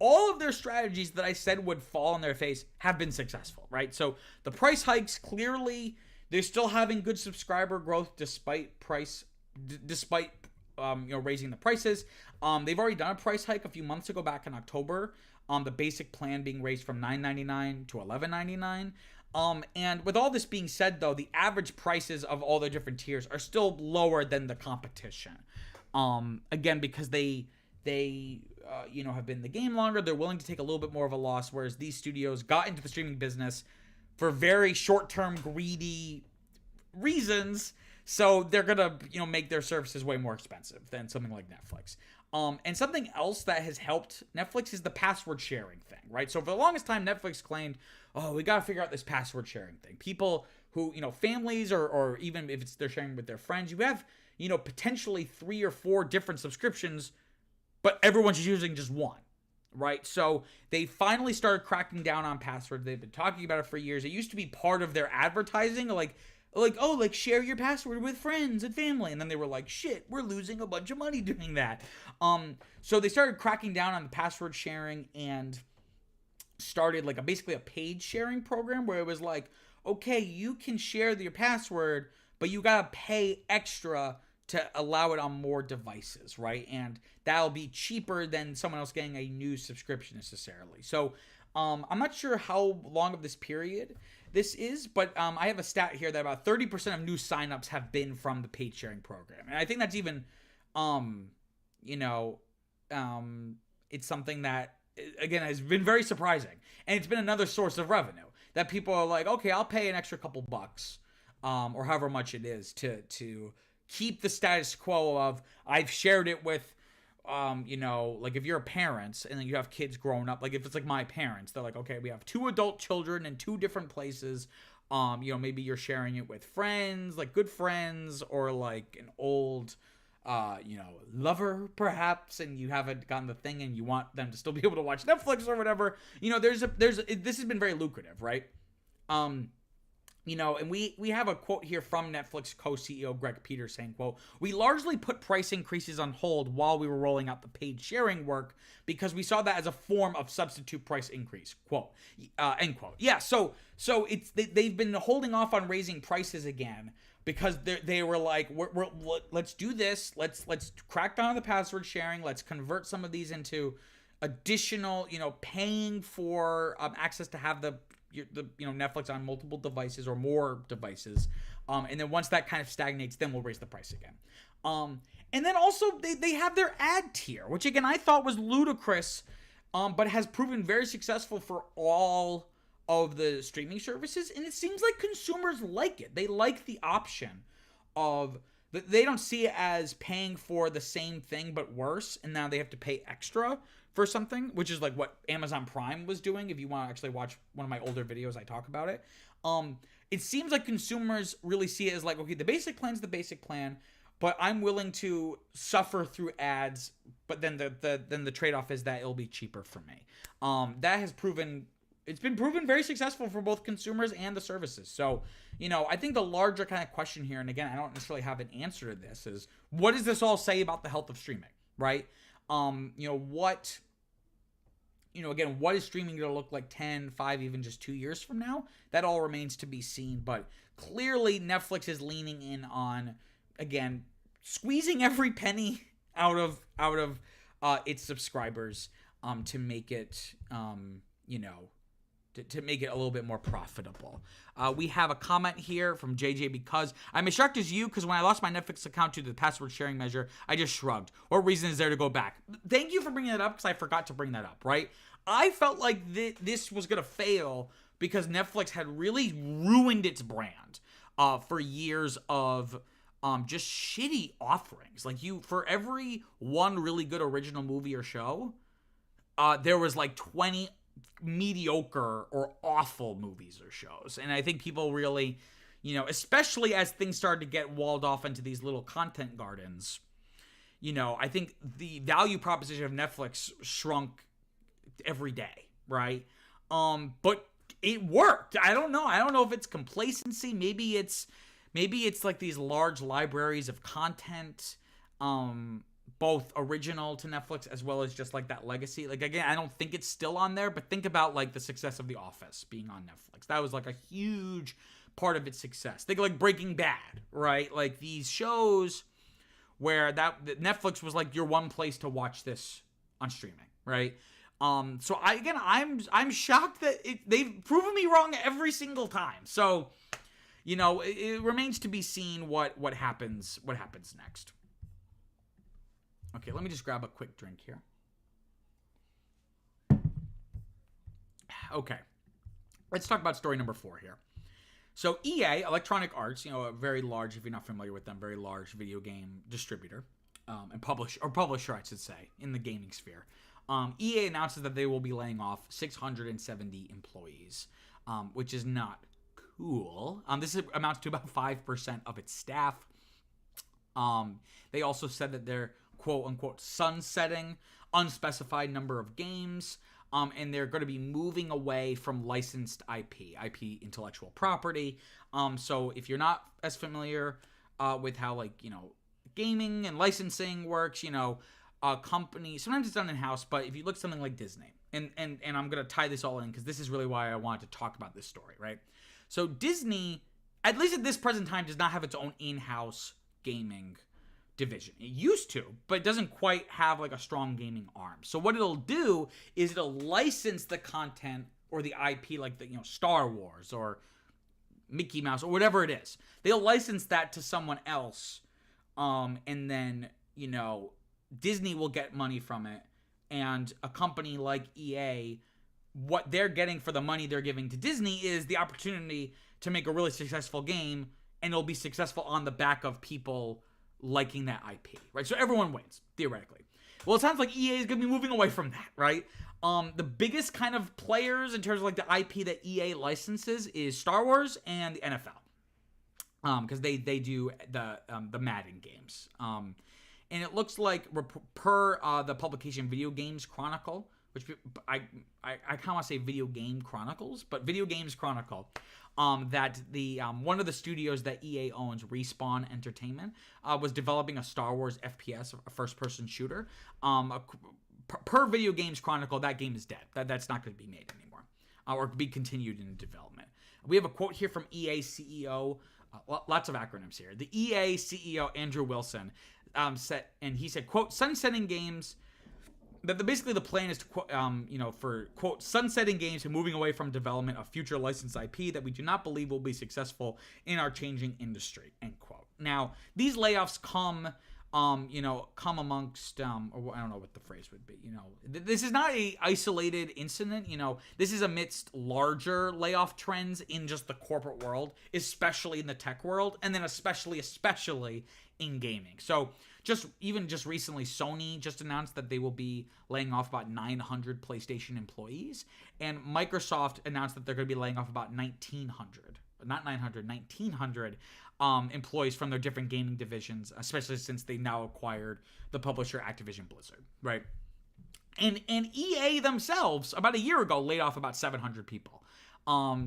All of their strategies that I said would fall on their face have been successful, right? So the price hikes, clearly, they're still having good subscriber growth despite raising the prices. They've already done a price hike a few months ago back in October. The basic plan being raised from $9.99 to $11.99. And with all this being said, though, the average prices of all the different tiers are still lower than the competition. Again, because they have been in the game longer, they're willing to take a little bit more of a loss, whereas these studios got into the streaming business for very short-term greedy reasons. So they're gonna, make their services way more expensive than something like Netflix. And something else that has helped Netflix is the password sharing thing, right? So for the longest time, Netflix claimed, we got to figure out this password sharing thing. People who, families or even if they're sharing with their friends, you have, potentially 3 or 4 different subscriptions, but everyone's using just one, right? So they finally started cracking down on passwords. They've been talking about it for years. It used to be part of their advertising, like share your password with friends and family. And then they were like, shit, we're losing a bunch of money doing that. So they started cracking down on the password sharing and started basically a page sharing program where it was like, okay, you can share your password, but you gotta pay extra to allow it on more devices, right? And that'll be cheaper than someone else getting a new subscription necessarily. So I'm not sure how long of this period this is, but I have a stat here that about 30% of new signups have been from the paid sharing program. And I think that's even, it's something that, again, has been very surprising. And it's been another source of revenue that people are like, okay, I'll pay an extra couple bucks, or however much it is to keep the status quo of I've shared it with, if you're a parent and then you have kids growing up, if it's like my parents, they're like, okay, we have 2 adult children in 2 different places. Maybe you're sharing it with friends, like good friends, or like an old, lover perhaps, and you haven't gotten the thing and you want them to still be able to watch Netflix or whatever. This has been very lucrative, right? And we have a quote here from Netflix co-CEO Greg Peters saying, quote, "We largely put price increases on hold while we were rolling out the paid sharing work because we saw that as a form of substitute price increase," quote, end quote. Yeah, so they've been holding off on raising prices again because they were like, let's do this, let's crack down on the password sharing, let's convert some of these into additional, paying for access to have the Netflix on multiple devices or more devices, and then once that kind of stagnates, then we'll raise the price again. And then also they have their ad tier, which again I thought was ludicrous, but has proven very successful for all of the streaming services, and it seems like consumers like it. They like the option of they don't see it as paying for the same thing but worse, and now they have to pay extra for something, which is like what Amazon Prime was doing. If you want to actually watch one of my older videos, I talk about it. It seems like consumers really see it as like, okay, the basic plan's the basic plan, but I'm willing to suffer through ads, but then the trade-off is that it'll be cheaper for me. That has proven, it's been proven very successful for both consumers and the services. So, you know, I think the larger kind of question here, and again, I don't necessarily have an answer to this, is what does this all say about the health of streaming, right? Again, what is streaming going to look like 10, 5, even just 2 years from now? That all remains to be seen, but clearly Netflix is leaning in on, again, squeezing every penny out of its subscribers to make it, to make it a little bit more profitable. We have a comment here from JJ because I'm as shocked as you because when I lost my Netflix account due to the password sharing measure, I just shrugged. What reason is there to go back? Thank you for bringing that up because I forgot to bring that up, right? I felt like this was going to fail because Netflix had really ruined its brand for years of just shitty offerings. Like for every one really good original movie or show, there was like 20 mediocre or awful movies or shows. And I think people really, especially as things started to get walled off into these little content gardens, I think the value proposition of Netflix shrunk every day, right? But it worked. I don't know if it's complacency. Maybe it's like these large libraries of content, both original to Netflix as well as just like that legacy. Like, again, I don't think it's still on there, but think about like the success of The Office being on Netflix. That was like a huge part of its success. Think like Breaking Bad, right? Like these shows where that Netflix was like your one place to watch this on streaming, right? So I'm shocked that they've proven me wrong every single time. So, it remains to be seen what happens next. Okay, let me just grab a quick drink here. Okay, let's talk about story number 4 here. So EA, Electronic Arts, a very large, if you're not familiar with them, very large video game distributor and publisher, I should say, in the gaming sphere. EA announces that they will be laying off 670 employees, which is not cool. This amounts to about 5% of its staff. They also said that they're quote-unquote sunsetting unspecified number of games, and they're going to be moving away from licensed IP intellectual property. So if you're not as familiar with how gaming and licensing works, a company, sometimes it's done in-house, but if you look at something like Disney, and I'm going to tie this all in because this is really why I wanted to talk about this story, right? So Disney, at least at this present time, does not have its own in-house gaming division. It used to, but it doesn't quite have like a strong gaming arm. So what it'll do is it'll license the content or the IP, like the Star Wars or Mickey Mouse or whatever it is. They'll license that to someone else, and then Disney will get money from it, and a company like EA, what they're getting for the money they're giving to Disney is the opportunity to make a really successful game, and it'll be successful on the back of people liking that IP, right? So everyone wins, theoretically. Well, it sounds like EA is going to be moving away from that, right? The biggest kind of players in terms of like the IP that EA licenses is Star Wars and the NFL, because they do the Madden games. And it looks like per the publication Video Games Chronicle, which I kind of want to say Video Game Chronicles, but Video Games Chronicle, that the one of the studios that EA owns, Respawn Entertainment, was developing a Star Wars FPS, a first-person shooter. Per Video Games Chronicle, that game is dead. That's not going to be made anymore, or be continued in development. We have a quote here from EA CEO. Lots of acronyms here. The EA CEO Andrew Wilson said, and he said, "quote sunsetting games." Basically, the plan is to, for, quote, sunsetting games and moving away from development of future licensed IP that we do not believe will be successful in our changing industry, end quote. Now, these layoffs come come amongst, or I don't know what the phrase would be. This is not a isolated incident. This is amidst larger layoff trends in just the corporate world, especially in the tech world, and then especially in gaming. So just recently, Sony just announced that they will be laying off about 900 PlayStation employees, and Microsoft announced that they're going to be laying off about 1,900 employees from their different gaming divisions, especially since they now acquired the publisher Activision Blizzard, right? And EA themselves, about a year ago, laid off about 700 people. I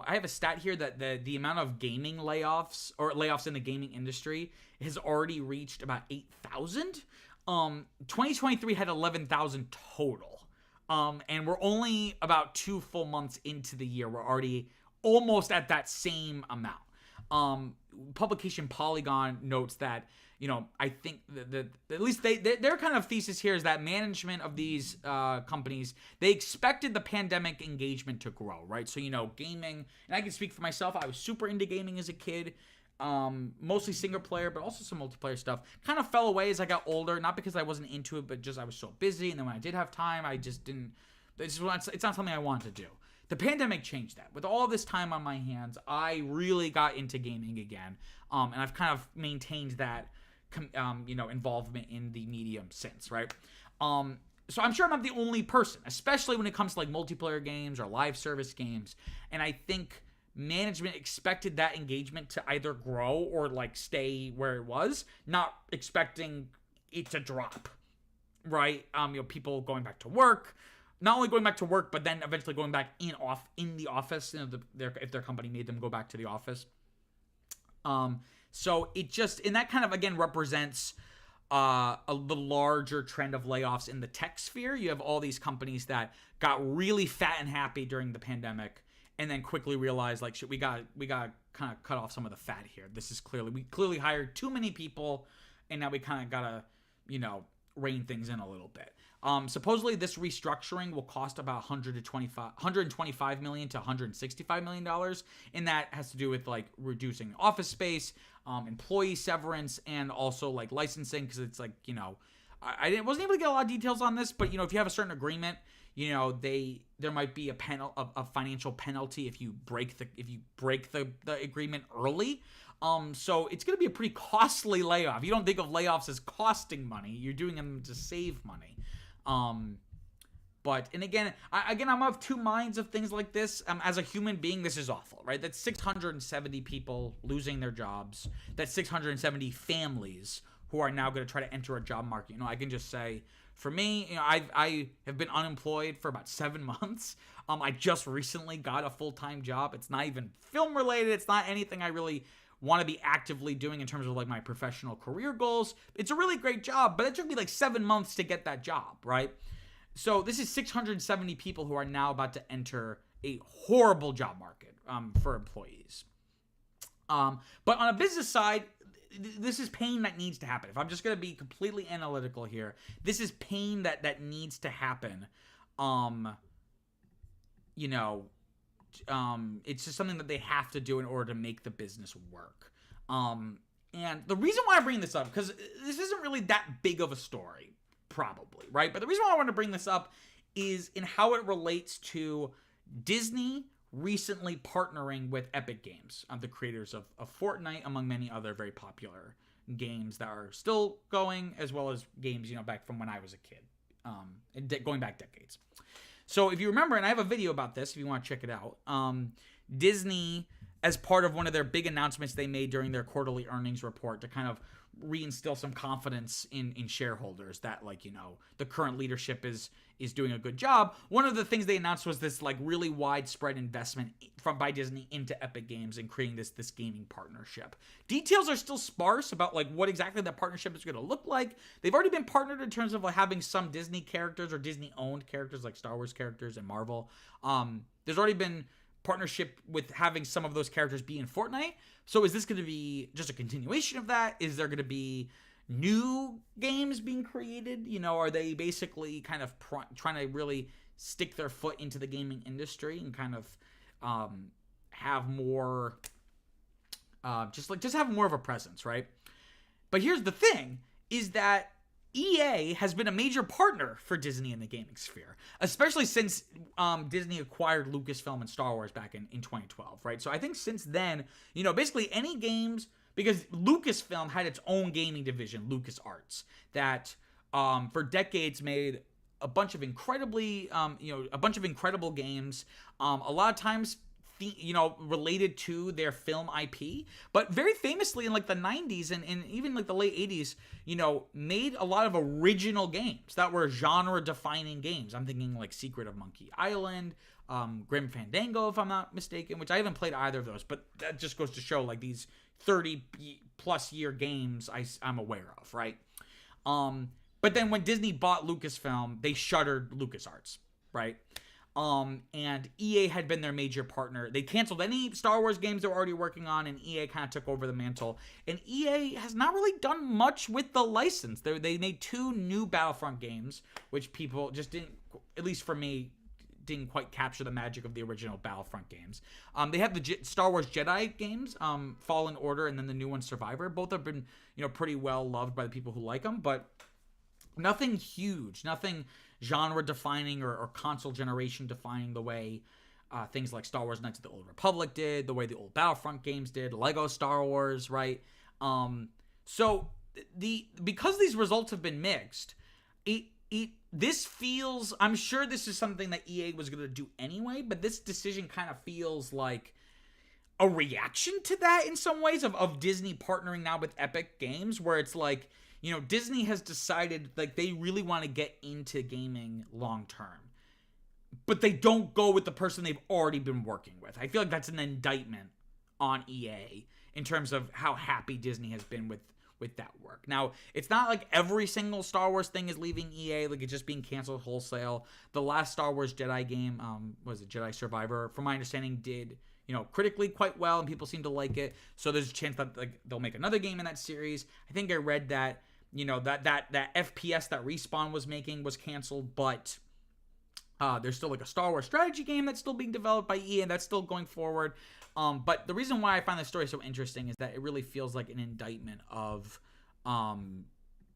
have a stat here that the amount of gaming layoffs in the gaming industry has already reached about 8,000. 2023 had 11,000 total. And we're only about 2 full months into the year. We're already almost at that same amount. Publication Polygon notes that, I think that at least their kind of thesis here is that management of these companies, they expected the pandemic engagement to grow, right? So, gaming, and I can speak for myself, I was super into gaming as a kid, mostly single player, but also some multiplayer stuff. Kind of fell away as I got older, not because I wasn't into it, but just I was so busy, and then when I did have it's not something I wanted to do. The pandemic changed that. With all this time on my hands, I really got into gaming again, and I've kind of maintained that, involvement in the medium since, right? So I'm sure I'm not the only person, especially when it comes to like multiplayer games or live service games, and I think management expected that engagement to either grow or like stay where it was, not expecting it to drop, right? People going back to work. Not only going back to work, but then eventually going back in the office, if their company made them go back to the office. So it just, and that kind of again represents the larger trend of layoffs in the tech sphere. You have all these companies that got really fat and happy during the pandemic, and then quickly realized like, shit, we got kind of cut off some of the fat here. We clearly hired too many people, and now we kind of gotta rein things in a little bit. Supposedly this restructuring will cost about $125 million to $165 million, and that has to do with like reducing office space, employee severance, and also like licensing, because it's like I wasn't able to get a lot of details on this, but if you have a certain agreement, there might be a financial penalty if you break the agreement early. So it's going to be a pretty costly layoff. You don't think of layoffs as costing money. You're doing them to save money. But again, I'm of two minds of things like this. As a human being, this is awful, right? That's 670 people losing their jobs. That's 670 families who are now going to try to enter a job market. I can just say, for me, I have been unemployed for about 7 months. I just recently got a full-time job. It's not even film related. It's not anything I really want to be actively doing in terms of like my professional career goals. It's a really great job, but it took me like 7 months to get that job, right? So this is 670 people who are now about to enter a horrible job market for employees. But on a business side, this is pain that needs to happen. If I'm just going to be completely analytical here, this is pain that needs to happen. It's just something that they have to do in order to make the business work. And the reason why I bring this up, because this isn't really that big of a story, probably, right? But the reason why I want to bring this up is in how it relates to Disney recently partnering with Epic Games, the creators of Fortnite, among many other very popular games that are still going, as well as games, back from when I was a kid, going back decades. So if you remember, and I have a video about this if you want to check it out, Disney, as part of one of their big announcements they made during their quarterly earnings report to kind of reinstill some confidence in shareholders that the current leadership is doing a good job. One of the things they announced was this like really widespread investment by Disney into Epic Games and creating this gaming partnership. Details are still sparse about like what exactly that partnership is going to look like. They've already been partnered in terms of like having some Disney characters or Disney owned characters like Star Wars characters and Marvel. There's already been partnership with having some of those characters be in Fortnite. So is this going to be just a continuation of that? Is there going to be new games being created? Are they basically kind of trying to really stick their foot into the gaming industry and kind of have more, just have more of a presence, right? But here's the thing, is that EA has been a major partner for Disney in the gaming sphere, especially since Disney acquired Lucasfilm and Star Wars back in 2012, right? So I think since then, basically any games, because Lucasfilm had its own gaming division, LucasArts, that for decades made a bunch of incredible games, a lot of times related to their film IP, but very famously in like the 90s and even like the late 80s, made a lot of original games that were genre defining games. I'm thinking like Secret of Monkey Island, Grim Fandango, if I'm not mistaken, which I haven't played either of those, but that just goes to show like these 30 plus year games I'm aware of, right? But then when Disney bought Lucasfilm, they shuttered LucasArts, right? And EA had been their major partner. They canceled any Star Wars games they were already working on, and EA kind of took over the mantle. And EA has not really done much with the license. They made 2 new Battlefront games, which people just didn't, at least for me, didn't quite capture the magic of the original Battlefront games. They have the Star Wars Jedi games, Fallen Order, and then the new one, Survivor. Both have been, pretty well loved by the people who like them, but nothing huge, nothing genre defining or console generation defining the way things like Star Wars Knights of the Old Republic did, the way the old Battlefront games did, Lego Star Wars, right? So because these results have been mixed, this feels, I'm sure this is something that EA was going to do anyway, but this decision kind of feels like a reaction to that in some ways of Disney partnering now with Epic Games, where it's like, Disney has decided like they really want to get into gaming long term, but they don't go with the person they've already been working with. I feel like that's an indictment on EA in terms of how happy Disney has been with that work. Now, it's not like every single Star Wars thing is leaving EA, like it's just being canceled wholesale. The last Star Wars Jedi game, was it Jedi Survivor, from my understanding, did critically quite well, and people seem to like it. So there's a chance that like they'll make another game in that series. I think I read that that FPS that Respawn was making was canceled, but there's still like a Star Wars strategy game that's still being developed by EA, and that's still going forward. But the reason why I find this story so interesting is that it really feels like an indictment of,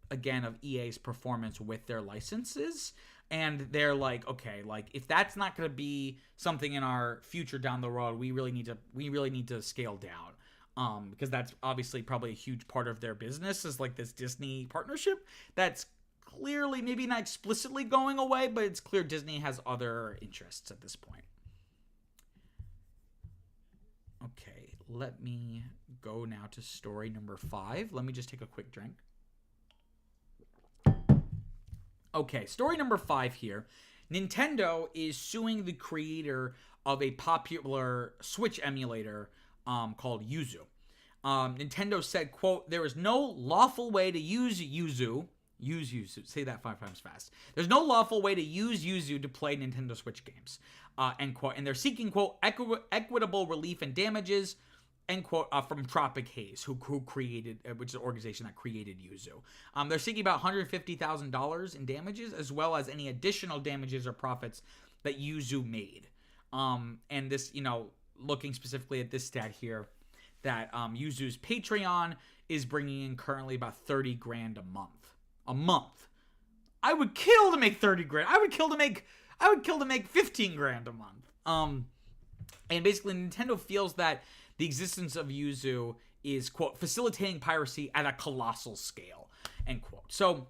again, of EA's performance with their licenses. And they're like, okay, like if that's not going to be something in our future down the road, we really need to scale down. Because that's obviously probably a huge part of their business, is like this Disney partnership that's clearly maybe not explicitly going away, but it's clear Disney has other interests at this point. Okay, let me go now to story number 5. Let me just take a quick drink. Okay, story number 5 here. Nintendo is suing the creator of a popular Switch emulator called Yuzu. Nintendo said, quote, "There is no lawful way to use Yuzu." Use Yuzu. Say that 5 times fast. "There's no lawful way to use Yuzu to play Nintendo Switch games." End quote. And they're seeking, quote, equitable relief and damages, end quote, from Tropic Haze, who created, which is an organization that created Yuzu. They're seeking about $150,000 in damages, as well as any additional damages or profits that Yuzu made. And this, looking specifically at this stat here, that Yuzu's Patreon is bringing in currently about 30 grand a month. I would kill to make 30 grand. I would kill to make 15 grand a month. And basically Nintendo feels that the existence of Yuzu is, quote, facilitating piracy at a colossal scale, end quote. So,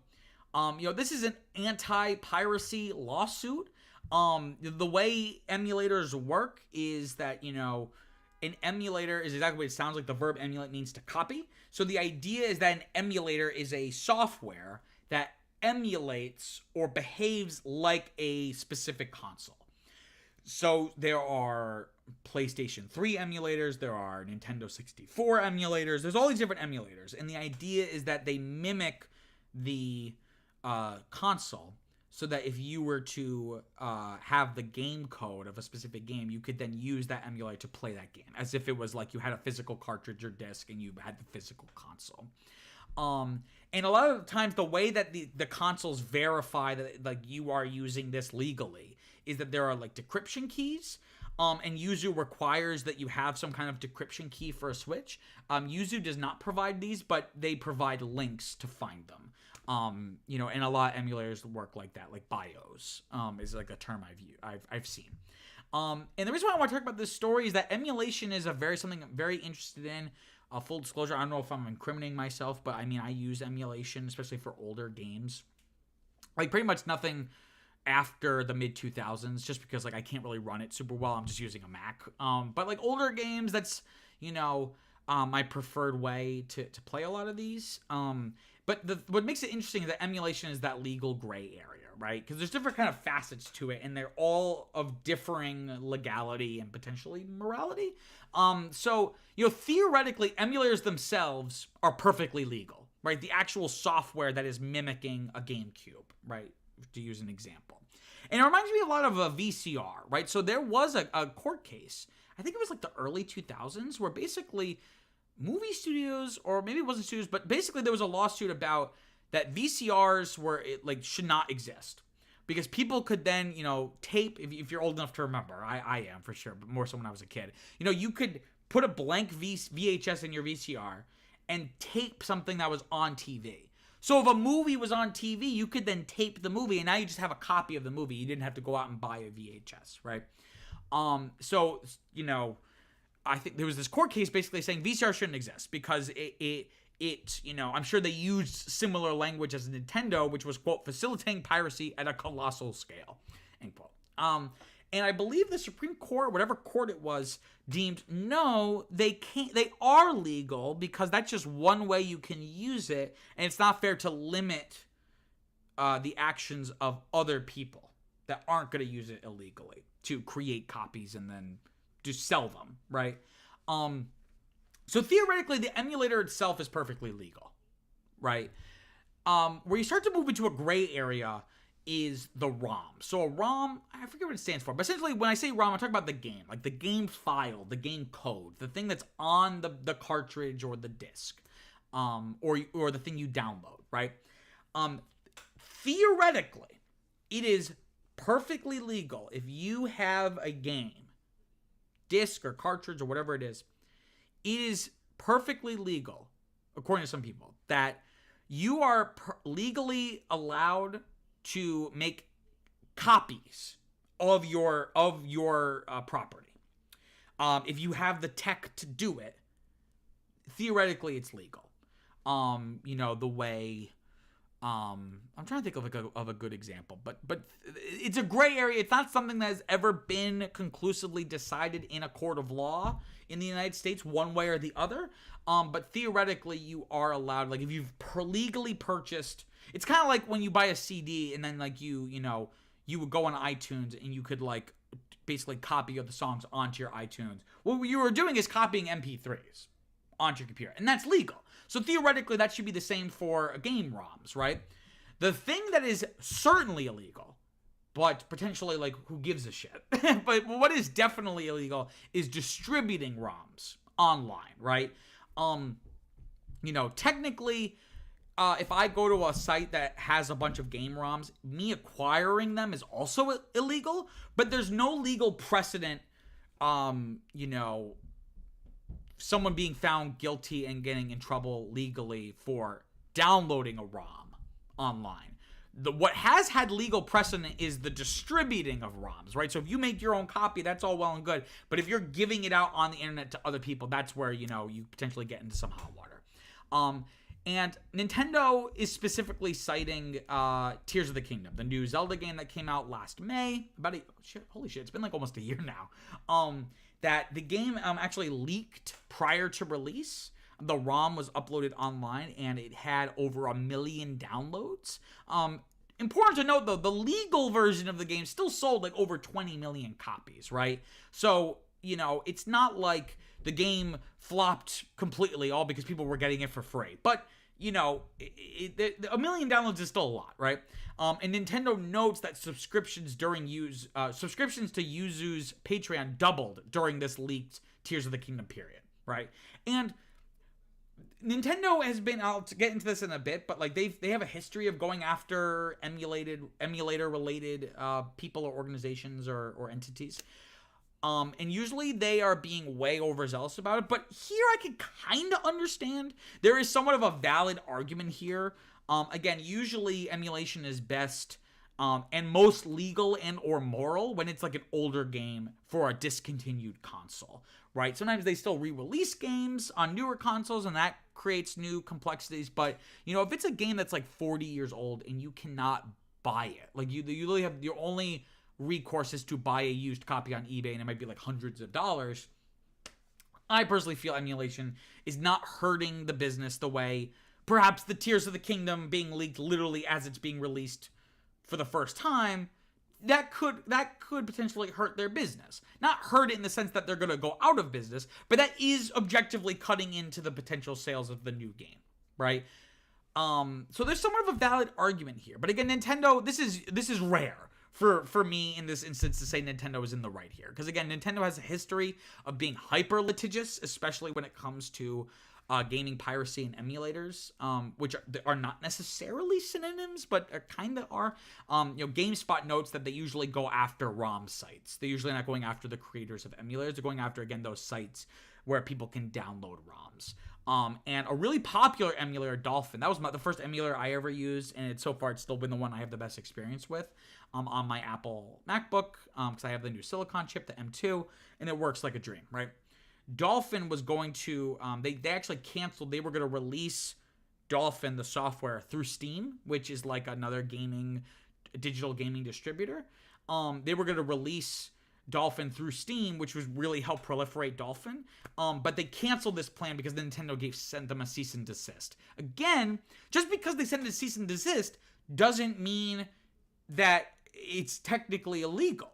this is an anti-piracy lawsuit. The way emulators work is that, an emulator is exactly what it sounds like. The verb emulate means to copy. So the idea is that an emulator is a software that emulates or behaves like a specific console. So there are PlayStation 3 emulators, there are Nintendo 64 emulators, there's all these different emulators. And the idea is that they mimic the console, so that if you were to have the game code of a specific game, you could then use that emulator to play that game, as if it was like you had a physical cartridge or disc and you had the physical console. And a lot of times the way that the consoles verify that like you are using this legally is that there are like decryption keys. And Yuzu requires that you have some kind of decryption key for a Switch. Yuzu does not provide these, but they provide links to find them. And a lot of emulators work like that, like BIOS is like a term I've seen. And the reason why I want to talk about this story is that emulation is something I'm very interested in. Full disclosure, I don't know if I'm incriminating myself, but I mean, I use emulation, especially for older games. Like, pretty much nothing after the mid-2000s, just because, like, I can't really run it super well. I'm just using a Mac. But, like, older games, that's, my preferred way to play a lot of these. But what makes it interesting is that emulation is that legal gray area, right? Because there's different kind of facets to it, and they're all of differing legality and potentially morality. So, theoretically, emulators themselves are perfectly legal, right? The actual software that is mimicking a GameCube, right? To use an example. And it reminds me a lot of a VCR, right? So there was a court case, I think it was like the early 2000s, where basically movie studios, or maybe it wasn't studios, but basically there was a lawsuit about that VCRs should not exist. Because people could then, tape, if you're old enough to remember, I am for sure, but more so when I was a kid. You could put a blank VHS in your VCR and tape something that was on TV. So if a movie was on TV, you could then tape the movie, and now you just have a copy of the movie. You didn't have to go out and buy a VHS, right? I think there was this court case basically saying VCR shouldn't exist because I'm sure they used similar language as Nintendo, which was, quote, facilitating piracy at a colossal scale, end quote. And I believe the Supreme Court, whatever court it was, deemed, no, they are legal because that's just one way you can use it, and it's not fair to limit the actions of other people that aren't going to use it illegally to create copies and then to sell them, right? So theoretically, the emulator itself is perfectly legal, right? Where you start to move into a gray area is the ROM. So a ROM, I forget what it stands for, but essentially when I say ROM, I'm talking about the game, like the game file, the game code, the thing that's on the cartridge or the disc, or the thing you download, right? Theoretically, it is perfectly legal if you have a game, disc or cartridge or whatever it is perfectly legal, according to some people, that you are legally allowed to make copies of your property. If you have the tech to do it, theoretically it's legal. The way I'm trying to think of a good example, but it's a gray area. It's not something that has ever been conclusively decided in a court of law in the United States, one way or the other. But theoretically, you are allowed. Like if you've legally purchased, it's kind of like when you buy a CD and then like you would go on iTunes and you could like basically copy the songs onto your iTunes. What you were doing is copying MP3s onto your computer, and that's legal. So theoretically, that should be the same for game ROMs, right? The thing that is certainly illegal, but potentially, like, who gives a shit? But what is definitely illegal is distributing ROMs online, right? Technically, if I go to a site that has a bunch of game ROMs, me acquiring them is also illegal, but there's no legal precedent, someone being found guilty and getting in trouble legally for downloading a ROM online. What has had legal precedent is the distributing of ROMs, right? So if you make your own copy, that's all well and good. But if you're giving it out on the internet to other people, that's where, you potentially get into some hot water. And Nintendo is specifically citing Tears of the Kingdom, the new Zelda game that came out last May. Holy shit, it's been like almost a year now. That the game actually leaked prior to release. The ROM was uploaded online, and it had over 1 million downloads. Important to note, though, the legal version of the game still sold like over 20 million copies, right? So, it's not like the game flopped completely all because people were getting it for free. But, 1 million downloads is still a lot, right? And Nintendo notes that subscriptions to Yuzu's Patreon doubled during this leaked Tears of the Kingdom period, right? And Nintendo has been, I'll get into this in a bit, but like they have a history of going after emulator related people or organizations or entities. And usually they are being way overzealous about it, but here I can kind of understand. There is somewhat of a valid argument here. Again, usually emulation is best and most legal and or moral when it's like an older game for a discontinued console, right? Sometimes they still re-release games on newer consoles, and that creates new complexities. But, you know, if it's a game that's like 40 years old and you cannot buy it, like you literally have your only recourse is to buy a used copy on eBay, and it might be like hundreds of dollars. I personally feel emulation is not hurting the business the way perhaps the Tears of the Kingdom being leaked literally as it's being released for the first time, that could potentially hurt their business. Not hurt it in the sense that they're going to go out of business, but that is objectively cutting into the potential sales of the new game, right? So there's somewhat of a valid argument here. But again, Nintendo, this is rare for me in this instance to say Nintendo is in the right here. Because again, Nintendo has a history of being hyper litigious, especially when it comes to gaming piracy and emulators, which are not necessarily synonyms, but kind of are. GameSpot notes that they usually go after ROM sites. They're usually not going after the creators of emulators. They're going after, again, those sites where people can download ROMs. And a really popular emulator, Dolphin, that was the first emulator I ever used, and so far it's still been the one I have the best experience with on my Apple MacBook, because I have the new Silicon chip, the M2, and it works like a dream, right? Dolphin was going to, they actually canceled, they were going to release Dolphin, the software, through Steam, which is like another digital gaming distributor. They were going to release Dolphin through Steam, which would really help proliferate Dolphin. But they canceled this plan because Nintendo sent them a cease and desist. Again, just because they sent a cease and desist doesn't mean that it's technically illegal.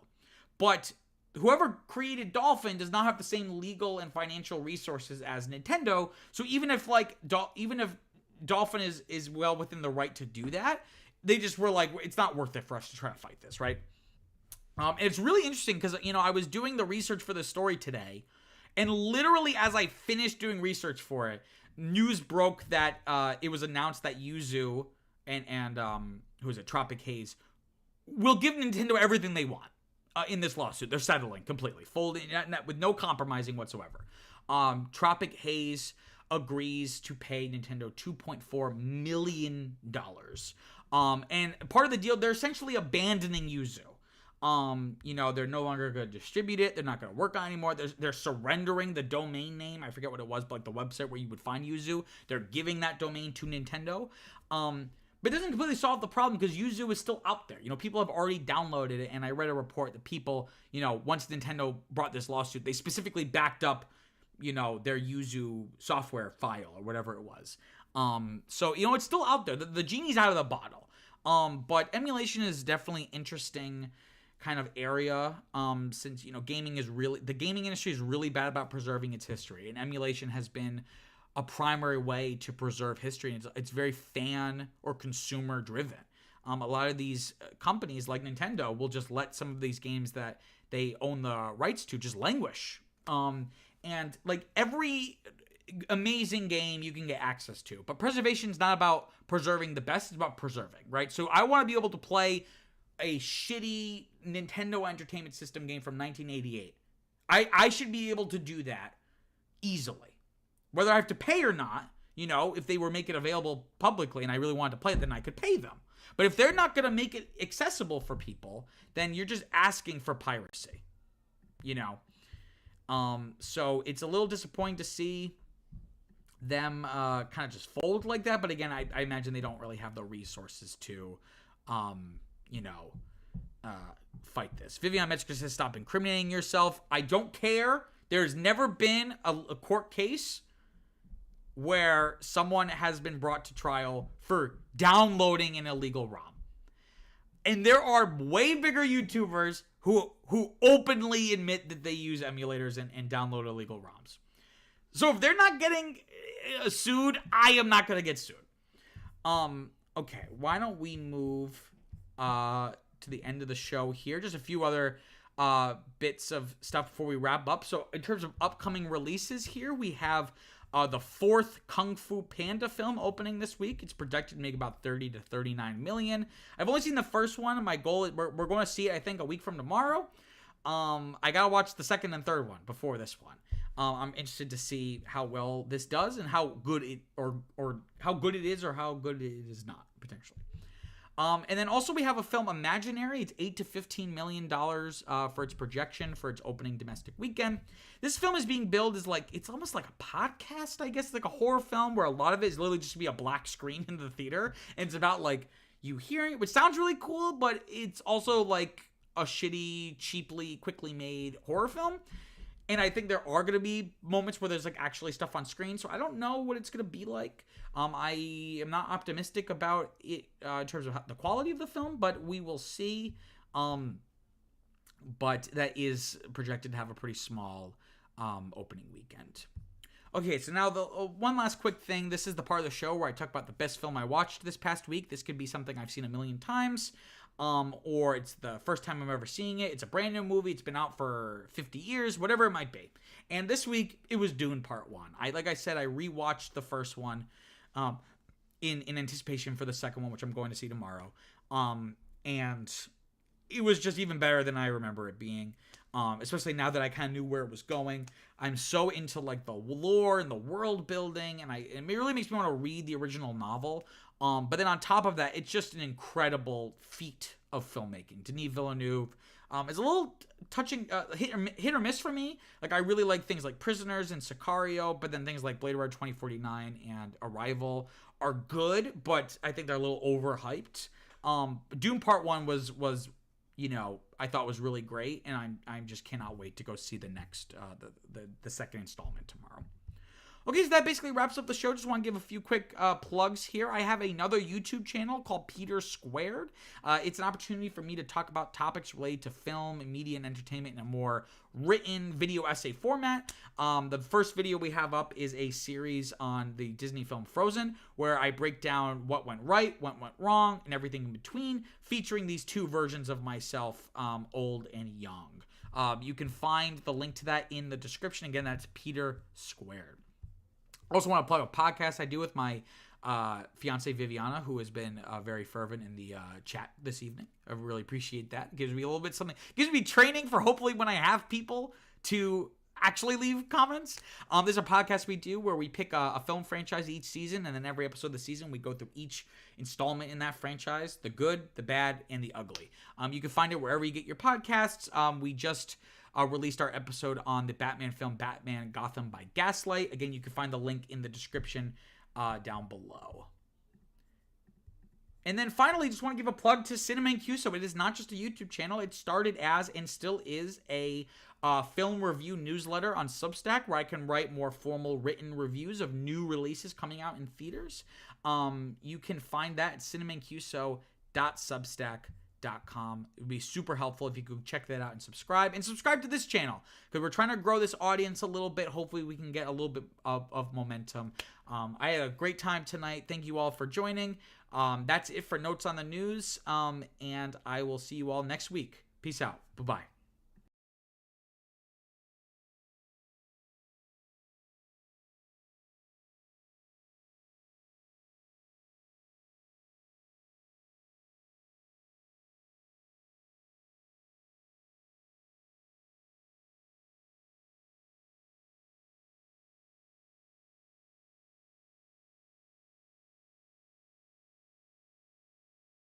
But whoever created Dolphin does not have the same legal and financial resources as Nintendo. So even if Dolphin is well within the right to do that, they just were like, it's not worth it for us to try to fight this, right? And it's really interesting because, I was doing the research for this story today, and literally as I finished doing research for it, news broke that it was announced that Yuzu and who is it, Tropic Haze, will give Nintendo everything they want. In this lawsuit. They're settling completely, folding with no compromising whatsoever. Tropic Haze agrees to pay Nintendo $2.4 million. And part of the deal, they're essentially abandoning Yuzu. They're no longer going to distribute it. They're not going to work on it anymore. They're surrendering the domain name. I forget what it was, but like the website where you would find Yuzu. They're giving that domain to Nintendo. But it doesn't completely solve the problem because Yuzu is still out there. People have already downloaded it, and I read a report that people, once Nintendo brought this lawsuit, they specifically backed up, their Yuzu software file or whatever it was. So, it's still out there. The genie's out of the bottle. But emulation is definitely interesting kind of area, since, the gaming industry is really bad about preserving its history, and emulation has been a primary way to preserve history. And it's very fan or consumer driven. A lot of these companies like Nintendo will just let some of these games that they own the rights to just languish. And like every amazing game you can get access to, but preservation is not about preserving the best, it's about preserving, right? So I want to be able to play a shitty Nintendo Entertainment System game from 1988. I should be able to do that easily. Whether I have to pay or not, if they were making it available publicly and I really wanted to play it, then I could pay them. But if they're not going to make it accessible for people, then you're just asking for piracy, So it's a little disappointing to see them kind of just fold like that. But again, I imagine they don't really have the resources to, fight this. Vivian Metzger says, stop incriminating yourself. I don't care. There's never been a court case where someone has been brought to trial for downloading an illegal ROM. And there are way bigger YouTubers who openly admit that they use emulators and download illegal ROMs. So if they're not getting sued, I am not going to get sued. Okay, why don't we move to the end of the show here? Just a few other bits of stuff before we wrap up. So in terms of upcoming releases here, we have the fourth Kung Fu Panda film opening this week. It's projected to make about 30 to 39 million. I've only seen the first one, and my goal is we're going to see it, I think, a week from tomorrow. I gotta watch the second and third one before this one. I'm interested to see how well this does and how good it or how good it is or how good it is not potentially. And then also we have a film Imaginary. It's $8 to $15 million for its projection for its opening domestic weekend. This film is being billed as like, it's almost like a podcast, I guess, like a horror film where a lot of it is literally just to be a black screen in the theater. And it's about like you hearing it, which sounds really cool, but it's also like a shitty, cheaply, quickly made horror film. And I think there are going to be moments where there's like actually stuff on screen. So I don't know what it's going to be like. I am not optimistic about it in terms of the quality of the film, but we will see. But that is projected to have a pretty small opening weekend. Okay, so now the one last quick thing. This is the part of the show where I talk about the best film I watched this past week. This could be something I've seen a million times. Or it's the first time I'm ever seeing it. It's a brand new movie. It's been out for 50 years, whatever it might be. And this week, it was Dune Part 1. Like I said, I rewatched the first one in anticipation for the second one, which I'm going to see tomorrow. And it was just even better than I remember it being. Especially now that I kind of knew where it was going. I'm so into like the lore and the world building, and it really makes me want to read the original novel. But then on top of that, it's just an incredible feat of filmmaking. Denis Villeneuve is a little touching, hit or miss for me. Like I really like things like Prisoners and Sicario, but then things like Blade Runner 2049 and Arrival are good, but I think they're a little overhyped. Dune Part 1 was I thought was really great, and I just cannot wait to go see the next the second installment tomorrow. Okay, so that basically wraps up the show. Just want to give a few quick plugs here. I have another YouTube channel called Peter Squared. It's an opportunity for me to talk about topics related to film, media, and entertainment in a more written video essay format. The first video we have up is a series on the Disney film Frozen, where I break down what went right, what went wrong, and everything in between, featuring these two versions of myself, old and young. You can find the link to that in the description. Again, that's Peter Squared. I also want to plug a podcast I do with my fiance Viviana, who has been very fervent in the chat this evening. I really appreciate that. It gives me a little bit something. It gives me training for hopefully when I have people to actually leave comments. There's a podcast we do where we pick a film franchise each season, and then every episode of the season we go through each installment in that franchise, the good, the bad, and the ugly. You can find it wherever you get your podcasts. We just released our episode on the Batman film Batman Gotham by Gaslight. Again, you can find the link in the description down below. And then finally, just want to give a plug to Cinema and Q. So it is not just a YouTube channel. It started as and still is a film review newsletter on Substack, where I can write more formal written reviews of new releases coming out in theaters. You can find that at cinemaandqso.substack.com. It would be super helpful if you could check that out and subscribe to this channel, because we're trying to grow this audience a little bit. Hopefully we can get a little bit of momentum. I had a great time tonight. Thank you all for joining. That's it for Notes on the News, and I will see you all next week. Peace out. Bye-bye.